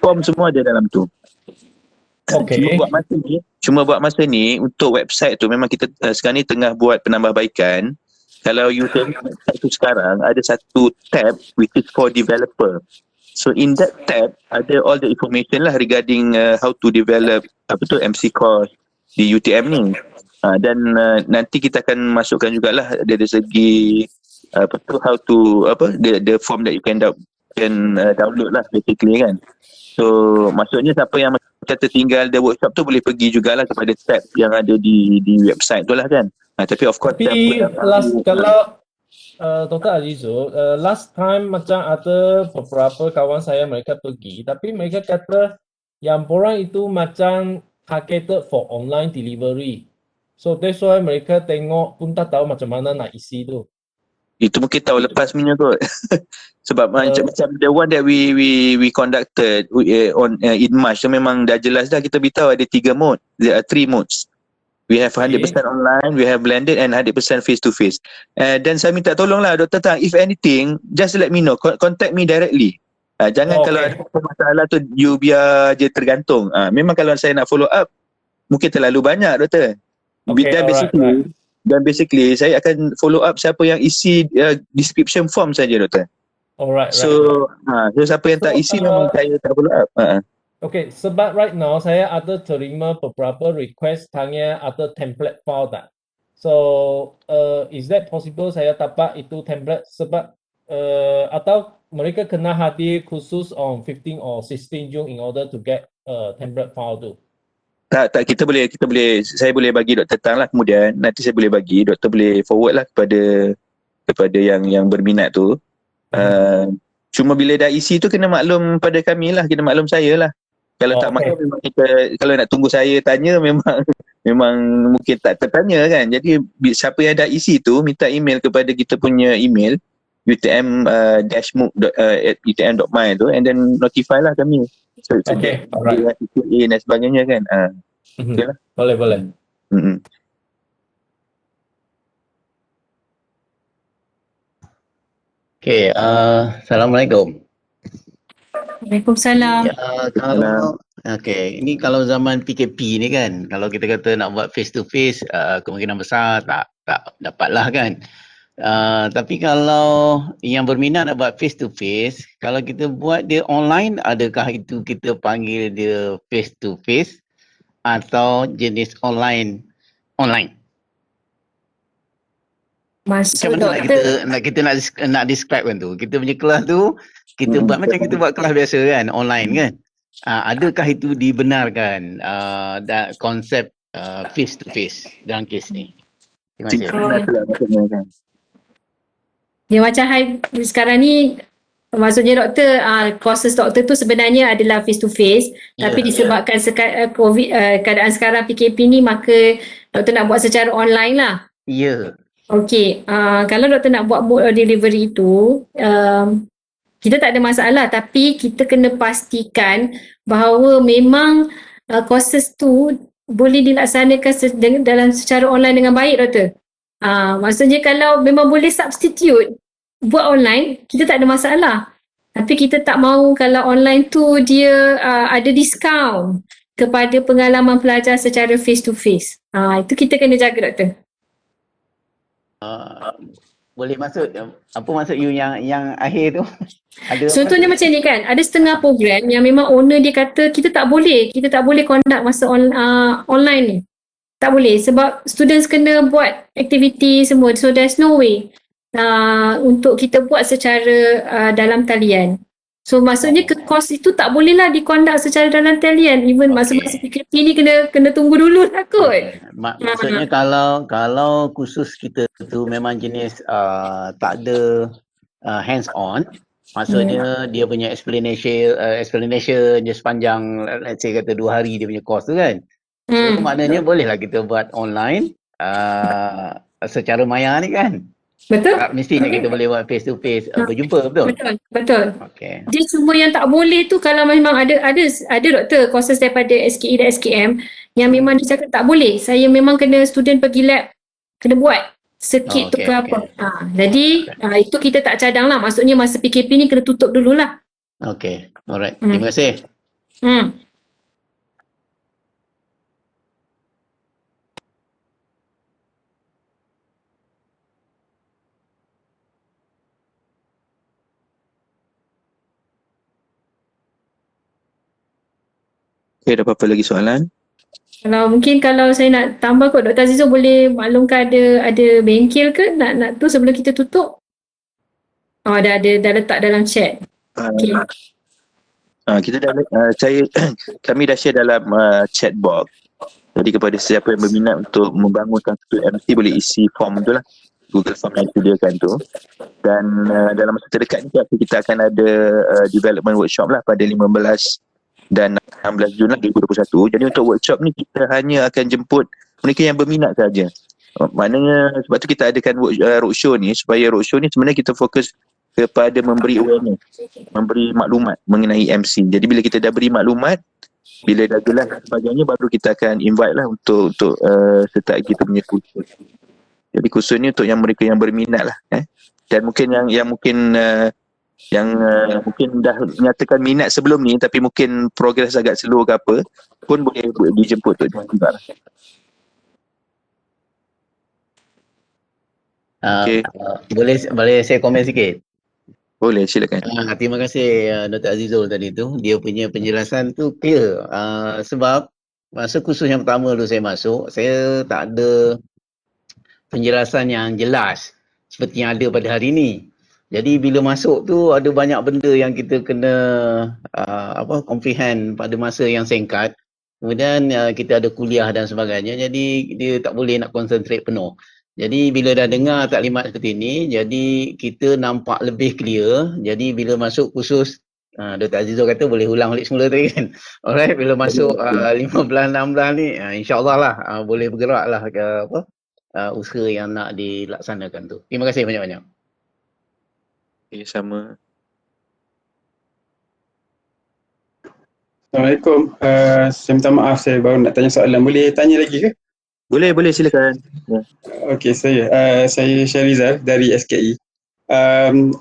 form semua ada dalam tu.
Okay.
Cuma buat masa ni untuk website tu memang kita sekarang ni tengah buat penambahbaikan. Kalau you tengok website tu sekarang ada satu tab which is for developer. So in that tab ada all the information lah regarding how to develop MC course di UTM ni. Dan nanti kita akan masukkan jugalah dari segi how to the form that you can download lah basically kan. So maksudnya siapa yang macam tertinggal the workshop tu boleh pergi jugalah kepada tab yang ada di website tu lah kan. Tapi of course
kalau Dr. Azizul, last time macam ada beberapa kawan saya mereka pergi, tapi mereka kata yang borang itu macam targeted for online delivery. So that's why mereka tengok pun tak tahu macam mana nak isi tu.
Itu mungkin tahun lepas punya kot. Sebab macam the one that we conducted on in March tu memang dah jelas dah kita beritahu ada 3 mode. There are 3 modes. We have 100% online, we have blended and 100% face to face. Dan saya minta tolonglah Dr. Tang, if anything, just let me know, contact me directly. Jangan kalau ada masalah tu you biar je tergantung. Memang kalau saya nak follow up mungkin terlalu banyak Doktor. Dan basically saya akan follow up siapa yang isi description form saja Doktor.
Alright.
So siapa yang tak isi memang saya tak follow up.
Okay, sebab right now saya ada terima beberapa request tanya ada template file tak. So is that possible saya dapat itu template sebab atau mereka kena hadir khusus on 15 or 16 June in order to get template file tu.
Tak kita boleh saya boleh bagi Dr. Tang lah, kemudian nanti saya boleh bagi doktor boleh forward lah kepada yang berminat tu. Cuma bila dah isi tu kena maklum pada kami lah, kena maklum saya lah. Kalau tak maklum memang kita, kalau nak tunggu saya tanya memang mungkin tak tertanya kan. Jadi siapa yang dah isi tu minta email kepada kita punya email utm-mook@utm.my tu and then notify lah kami. So,
okay, alright.
Dan sebagainya kan. Okay lah.
Boleh.
Okay, Assalamualaikum.
Waalaikumsalam.
Ini kalau zaman PKP ni kan, kalau kita kata nak buat face to face, kemungkinan besar tak dapatlah kan. Tapi kalau yang berminat nak buat face to face, kalau kita buat dia online, adakah itu kita panggil dia face to face atau jenis online?
Maksud
macam mana kita nak describe kan tu? Kita punya kelas tu kita buat macam kita buat kelas biasa kan, online kan. Adakah itu dibenarkan konsep face to face dalam kes ni? Terima kasih.
Ya macam sekarang ni maksudnya doktor, courses doktor tu sebenarnya adalah face to face, tapi disebabkan COVID, keadaan sekarang PKP ni, maka doktor nak buat secara online lah.
Ya.
Okey, kalau doktor nak buat mode of delivery tu, kita tak ada masalah, tapi kita kena pastikan bahawa memang courses tu boleh dilaksanakan dalam secara online dengan baik doktor. Maksudnya kalau memang boleh substitute buat online, kita tak ada masalah. Tapi kita tak mahu kalau online tu dia ada diskaun. kepada pengalaman pelajar secara face to face. Itu kita kena jaga, Doktor.
Boleh maksud, apa maksud you yang akhir tu? Ada
Contohnya macam ni kan, ada setengah program yang memang owner dia kata kita tak boleh conduct masa online ni. Tak boleh sebab students kena buat aktiviti semua. So there's no way untuk kita buat secara dalam talian. So maksudnya course itu tak boleh lah di-conduct secara dalam talian. Even masa-masa PKP ni kena tunggu dulu lah kot.
Maksudnya kalau khusus kita tu memang jenis tak ada hands on, maksudnya dia punya explanation dia sepanjang let's say kata 2 hari dia punya course tu kan. So maknanya bolehlah kita buat online secara maya ni kan.
Betul.
Mestinya kita boleh buat face to face berjumpa, betul?
Betul.
Okay.
Dia cuma yang tak boleh tu kalau memang ada doktor courses daripada SKE dan SKM yang memang dia cakap tak boleh. Saya memang kena student pergi lab, kena buat circuit tu ke apa. Jadi itu kita tak cadang lah. Maksudnya masa PKP ni kena tutup dululah.
Okay, alright. Terima kasih.
Okay, ada apa-apa lagi soalan?
Kalau saya nak tambah kot, Dr. Azizul boleh maklumkan ada bengkel ke nak tu sebelum kita tutup? Dah letak dalam chat. Okay.
Kita dah kami dah share dalam chat box. Jadi kepada siapa yang berminat untuk membangunkan satu MC boleh isi form tu lah. Google Form yang disediakan tu. Dan dalam masa terdekat ni kita akan ada development workshop lah pada 15 dan 16 Jun lah 2021. Jadi untuk workshop ni kita hanya akan jemput mereka yang berminat saja. Maknanya sebab tu kita adakan roadshow ni, supaya roadshow ni sebenarnya kita fokus kepada memberi awareness, memberi maklumat mengenai MC. Jadi bila kita dah beri maklumat, bila dah jelas dan sebagainya, baru kita akan invite lah untuk start kita punya kursus. Jadi kursus ni untuk yang mereka yang berminat lah. Dan mungkin yang mungkin mungkin dah menyatakan minat sebelum ni tapi mungkin progres agak slow ke apa pun boleh dijemput tu juga lah.
Okay. Boleh saya komen sikit?
Boleh, silakan.
Terima kasih Dr. Azizul tadi tu. Dia punya penjelasan tu clear. Sebab masa kursus yang pertama tu saya masuk, saya tak ada penjelasan yang jelas seperti yang ada pada hari ini. Jadi bila masuk tu ada banyak benda yang kita kena comprehend pada masa yang singkat. Kemudian kita ada kuliah dan sebagainya. Jadi dia tak boleh nak concentrate penuh. Jadi bila dah dengar taklimat seperti ini, jadi kita nampak lebih clear. Jadi bila masuk kursus, Dr. Azizul kata boleh ulang balik semula tadi kan. Alright, bila masuk 15-16 ni, insyaAllah lah boleh bergerak lah ke usaha yang nak dilaksanakan tu. Terima kasih banyak-banyak.
Okay, sama.
Assalamualaikum. Saya minta maaf, saya baru nak tanya soalan. Boleh tanya lagi ke?
Boleh, silakan.
Okey, saya Syarizal dari SKE.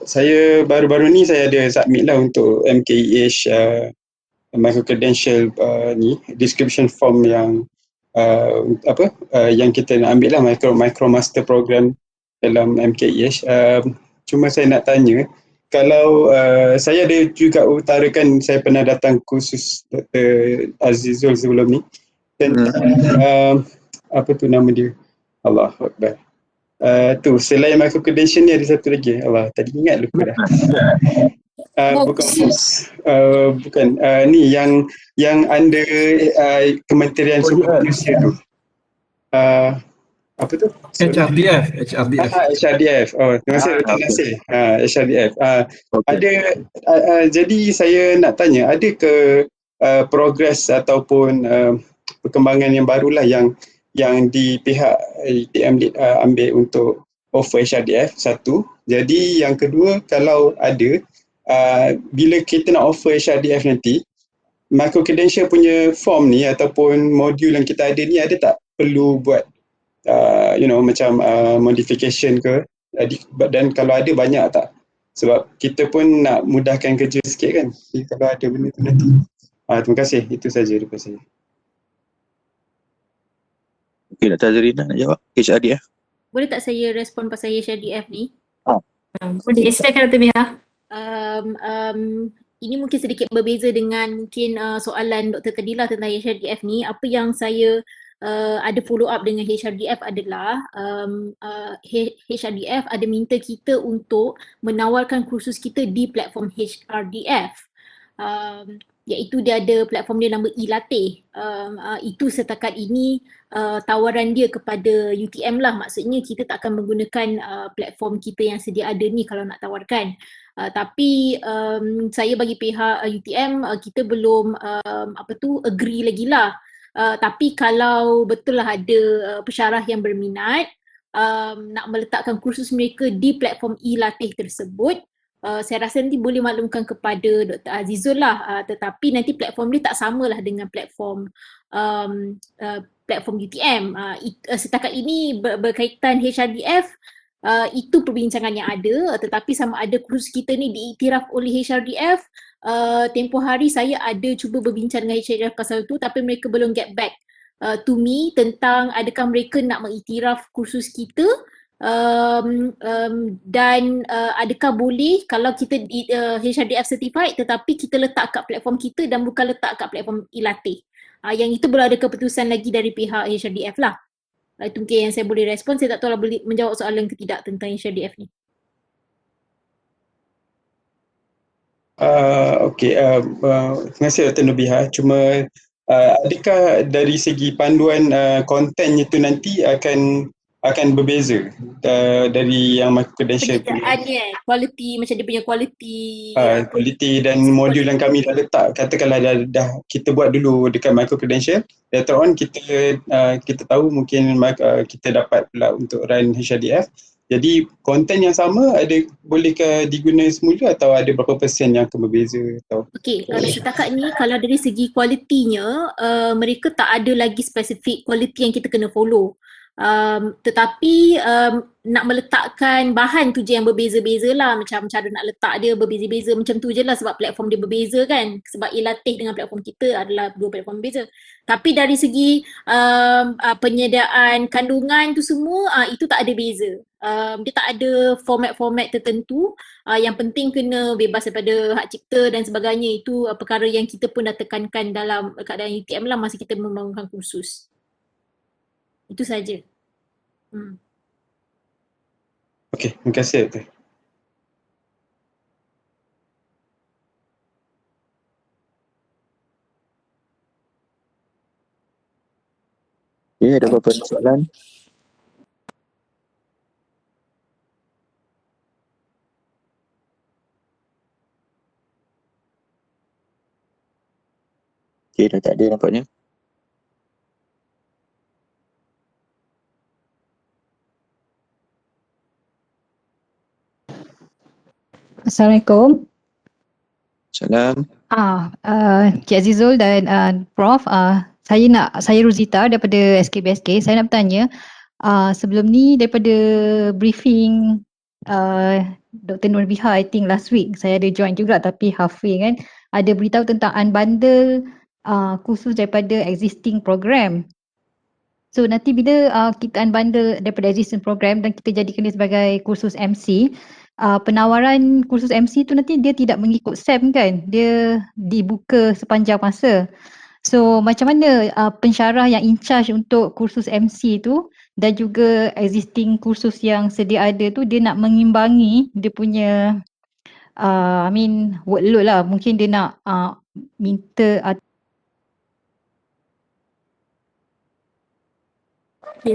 Saya baru-baru ni saya ada submit lah untuk MKEH Micro-Credential ni description form yang yang kita nak ambil lah Micro Master Program dalam MKEH. Cuma saya nak tanya, kalau saya ada juga utarakan saya pernah datang kursus Dr. Azizul sebelum ni tentang apa tu nama dia? Allahu Akbar. Tu selain Micro-Credential ni ada satu lagi. Allah, tadi ingat lupa dah. Bukan ni yang under Kementerian Sumber Manusia tu. Apa tu?
HRDF.
HRDF. Oh, terima kasih. HRDF. Ada jadi saya nak tanya, ada ke progres ataupun perkembangan yang barulah yang di pihak ITM ambil untuk offer HRDF, satu. Jadi yang kedua, kalau ada, bila kita nak offer HRDF nanti, Micro-Credential punya form ni ataupun modul yang kita ada ni, ada tak perlu buat macam modification ke? Dan kalau ada, banyak tak? Sebab kita pun nak mudahkan kerja sikit kan, kalau ada benda tu nanti. Terima kasih, itu saja daripada saya.
Okay, Dr. Azrina nak jawab HRDF.
Boleh tak saya respon pasal HRDF ni?
Oh.
Boleh, silakan Dr. Biha. Ini mungkin sedikit berbeza dengan mungkin soalan Dr. Kadila tentang HRDF ni. Apa yang saya ada follow up dengan HRDF adalah HRDF ada minta kita untuk menawarkan kursus kita di platform HRDF. Iaitu dia ada platform dia nama e-latih. Itu setakat ini tawaran dia kepada UTM lah. Maksudnya kita tak akan menggunakan platform kita yang sedia ada ni kalau nak tawarkan. Tapi saya bagi pihak UTM kita belum agree lagi lah. Tapi kalau betul lah ada pensyarah yang berminat nak meletakkan kursus mereka di platform e-latih tersebut, saya rasa nanti boleh maklumkan kepada Dr. Azizul lah, tetapi nanti platform dia tak samalah dengan platform platform UTM. Setakat ini berkaitan HRDF, itu perbincangan yang ada, tetapi sama ada kursus kita ni diiktiraf oleh HRDF. Tempoh hari saya ada cuba berbincang dengan HRDF pasal tu, tapi mereka belum get back to me tentang adakah mereka nak mengiktiraf kursus kita. Dan adakah boleh kalau kita HRDF certified tetapi kita letak kat platform kita dan bukan letak kat platform e-latih. Yang itu belum ada keputusan lagi dari pihak HRDF lah. Itu mungkin yang saya boleh respon. Saya tak tahu lah boleh menjawab soalan ke tidak tentang HRDF ni.
Terima kasih Dr. Nubiha. Cuma adakah dari segi panduan konten itu nanti akan berbeza dari yang Micro-Credential punya?
Kualiti, macam dia punya kualiti.
Kualiti dan modul yang kami dah letak, katakanlah dah kita buat dulu dekat Micro-Credential, later on kita tahu mungkin kita dapat pula untuk run HRDF. Jadi konten yang sama bolehkah diguna semula atau ada berapa persen yang akan berbeza?
Okey, setakat ni kalau dari segi kualitinya, mereka tak ada lagi spesifik kualiti yang kita kena follow. Tetapi nak meletakkan bahan tu je yang berbeza-beza lah, macam cara nak letak dia berbeza-beza macam tu je lah, sebab platform dia berbeza kan, sebab e-latih dengan platform kita adalah dua platform berbeza. Tapi dari segi penyediaan kandungan tu semua, itu tak ada beza. Dia tak ada format-format tertentu. Yang penting kena bebas daripada hak cipta dan sebagainya. Itu perkara yang kita pun dah tekankan dalam keadaan UTM lah masa kita membangunkan kursus. Itu saja.
Okey, terima kasih Dr.
Ya, ada beberapa soalan? Okey, dah tak ada nampaknya.
Assalamualaikum.
Salam.
Cik Azizul dan Prof, saya Rosita daripada SKBSK. Saya nak bertanya, sebelum ni daripada briefing Dr. Nurbiha, I think last week saya ada join juga, tapi halfway kan, ada beritahu tentang unbundle kursus daripada existing program. So nanti bila kita unbundle daripada existing program dan kita jadikan dia sebagai kursus MC, penawaran kursus MC tu nanti dia tidak mengikut SEM kan, dia dibuka sepanjang masa. So macam mana pensyarah yang in charge untuk kursus MC tu dan juga existing kursus yang sedia ada tu, dia nak mengimbangi dia punya workload lah. Mungkin dia nak minta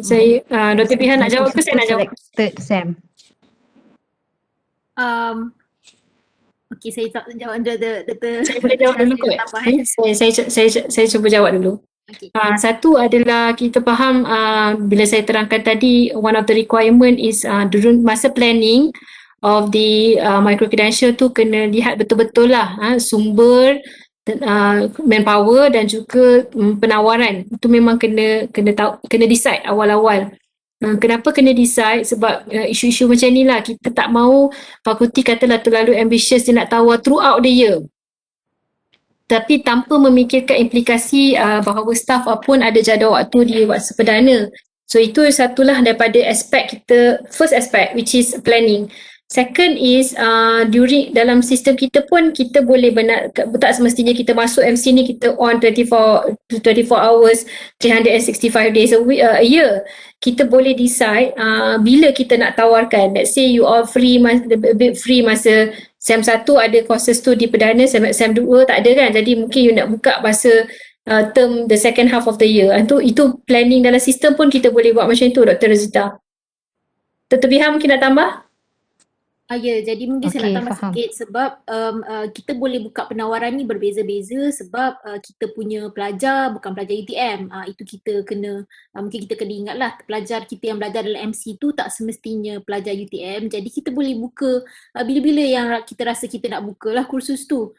saya Dr. Biha nak jawab ke saya nak jawab?
SEM.
Okey, saya tak jawab Dr.
Saya boleh jawab dulu kot. Saya cuba jawab dulu.
Okay.
Satu adalah kita faham bila saya terangkan tadi, one of the requirement is masa planning of the Micro-Credential tu kena lihat betul-betul lah sumber, manpower dan juga penawaran. Itu memang kena decide awal-awal. Kenapa kena decide? Sebab isu-isu macam ni lah, kita tak mahu fakulti katalah terlalu ambitious, dia nak tawar throughout the year, tapi tanpa memikirkan implikasi bahawa staff pun ada jadual waktu di waktu perdana.
So itu satulah daripada aspek kita, first aspect which is planning. Second is during dalam sistem kita pun kita boleh tak semestinya kita masuk MC ni kita on 24 hours 365 days a year. Kita boleh decide bila kita nak tawarkan. Let's say you are free masa SEM 1 ada courses tu di perdana, SEM 2 tak ada kan. Jadi mungkin you nak buka masa term the second half of the year. Itu planning dalam sistem pun kita boleh buat macam itu, Dr. Rozita. Dr. Biha mungkin nak tambah?
Ya, jadi mungkin saya nak tambah
faham.
sikit sebab kita boleh buka penawaran ni berbeza-beza sebab kita punya pelajar bukan pelajar UTM. Itu kita kena, mungkin kita kena ingatlah pelajar kita yang belajar dalam MC tu tak semestinya pelajar UTM. Jadi kita boleh buka bila-bila yang kita rasa kita nak bukalah kursus tu.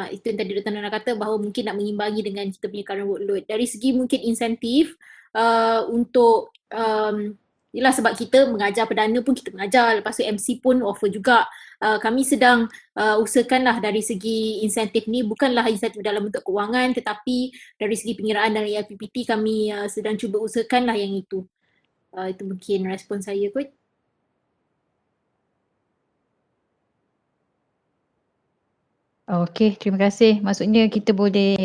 Itu yang tadi Dr. Nana kata bahawa mungkin nak mengimbangi dengan kita punya current workload. Dari segi mungkin insentif untuk yelah sebab kita mengajar perdana pun kita mengajar, lepas tu MC pun offer juga. Kami sedang usahakanlah dari segi insentif ni bukanlah insentif dalam bentuk kewangan tetapi dari segi pengiraan dalam EIPPT kami sedang cuba usahakanlah yang itu. Itu mungkin respon saya kot.
Okey, terima kasih. Maksudnya kita boleh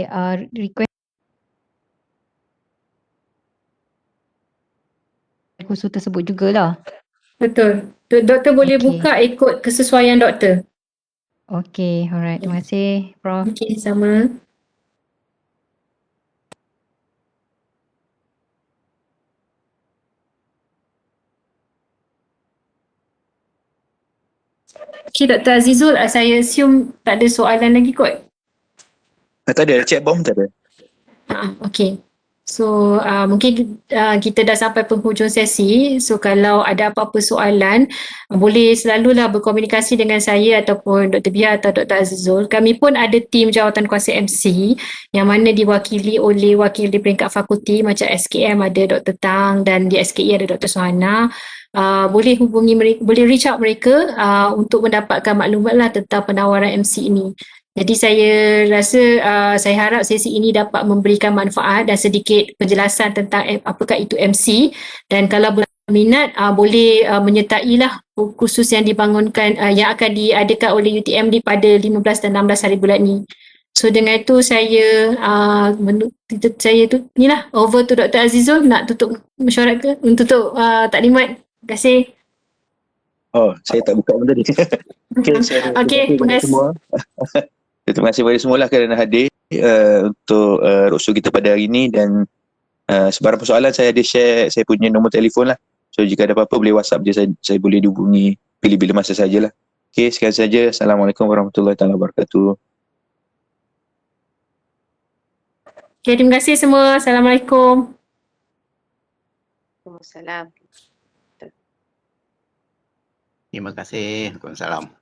request kursus tersebut jugalah.
Betul. Doktor boleh
Okey.
buka ikut kesesuaian doktor.
Okey, alright. Terima kasih, Prof.
Okey, sama. Okey, Dr. Azizul, saya assume tak ada soalan lagi kot.
Tak ada, chat bomb tak ada.
Okey. So mungkin kita dah sampai penghujung sesi. So kalau ada apa-apa soalan, boleh selalulah berkomunikasi dengan saya ataupun Dr. Bia atau Dr. Azizul. Kami pun ada tim jawatan kuasa MC yang mana diwakili oleh wakil di peringkat fakulti macam SKM ada Dr. Tang dan di SKE ada Dr. Suhana. Boleh hubungi mereka, boleh reach out mereka untuk mendapatkan maklumat lah tentang penawaran MC ini. Jadi saya rasa saya harap sesi ini dapat memberikan manfaat dan sedikit penjelasan tentang apakah itu MC, dan kalau berminat boleh menyertailah kursus yang dibangunkan yang akan diadakan oleh UTM pada 15 dan 16 hari bulan ini. So dengan itu saya inilah over to Dr. Azizul nak tutup mesyuarat ke tutup taklimat. Terima kasih.
Oh, saya tak buka benda ni. Okey, terima kasih semua. Terima kasih kepada semua lah kerana hadir untuk roadshow kita pada hari ini, dan sebarang persoalan saya ada share saya punya nombor telefon lah. So jika ada apa-apa boleh WhatsApp je, saya boleh dihubungi bila-bila masa sajalah. Okey, sekian saja. Assalamualaikum warahmatullahi wabarakatuh.
Okay, terima kasih semua. Assalamualaikum.
Waalaikumsalam.
Terima kasih. Waalaikumsalam.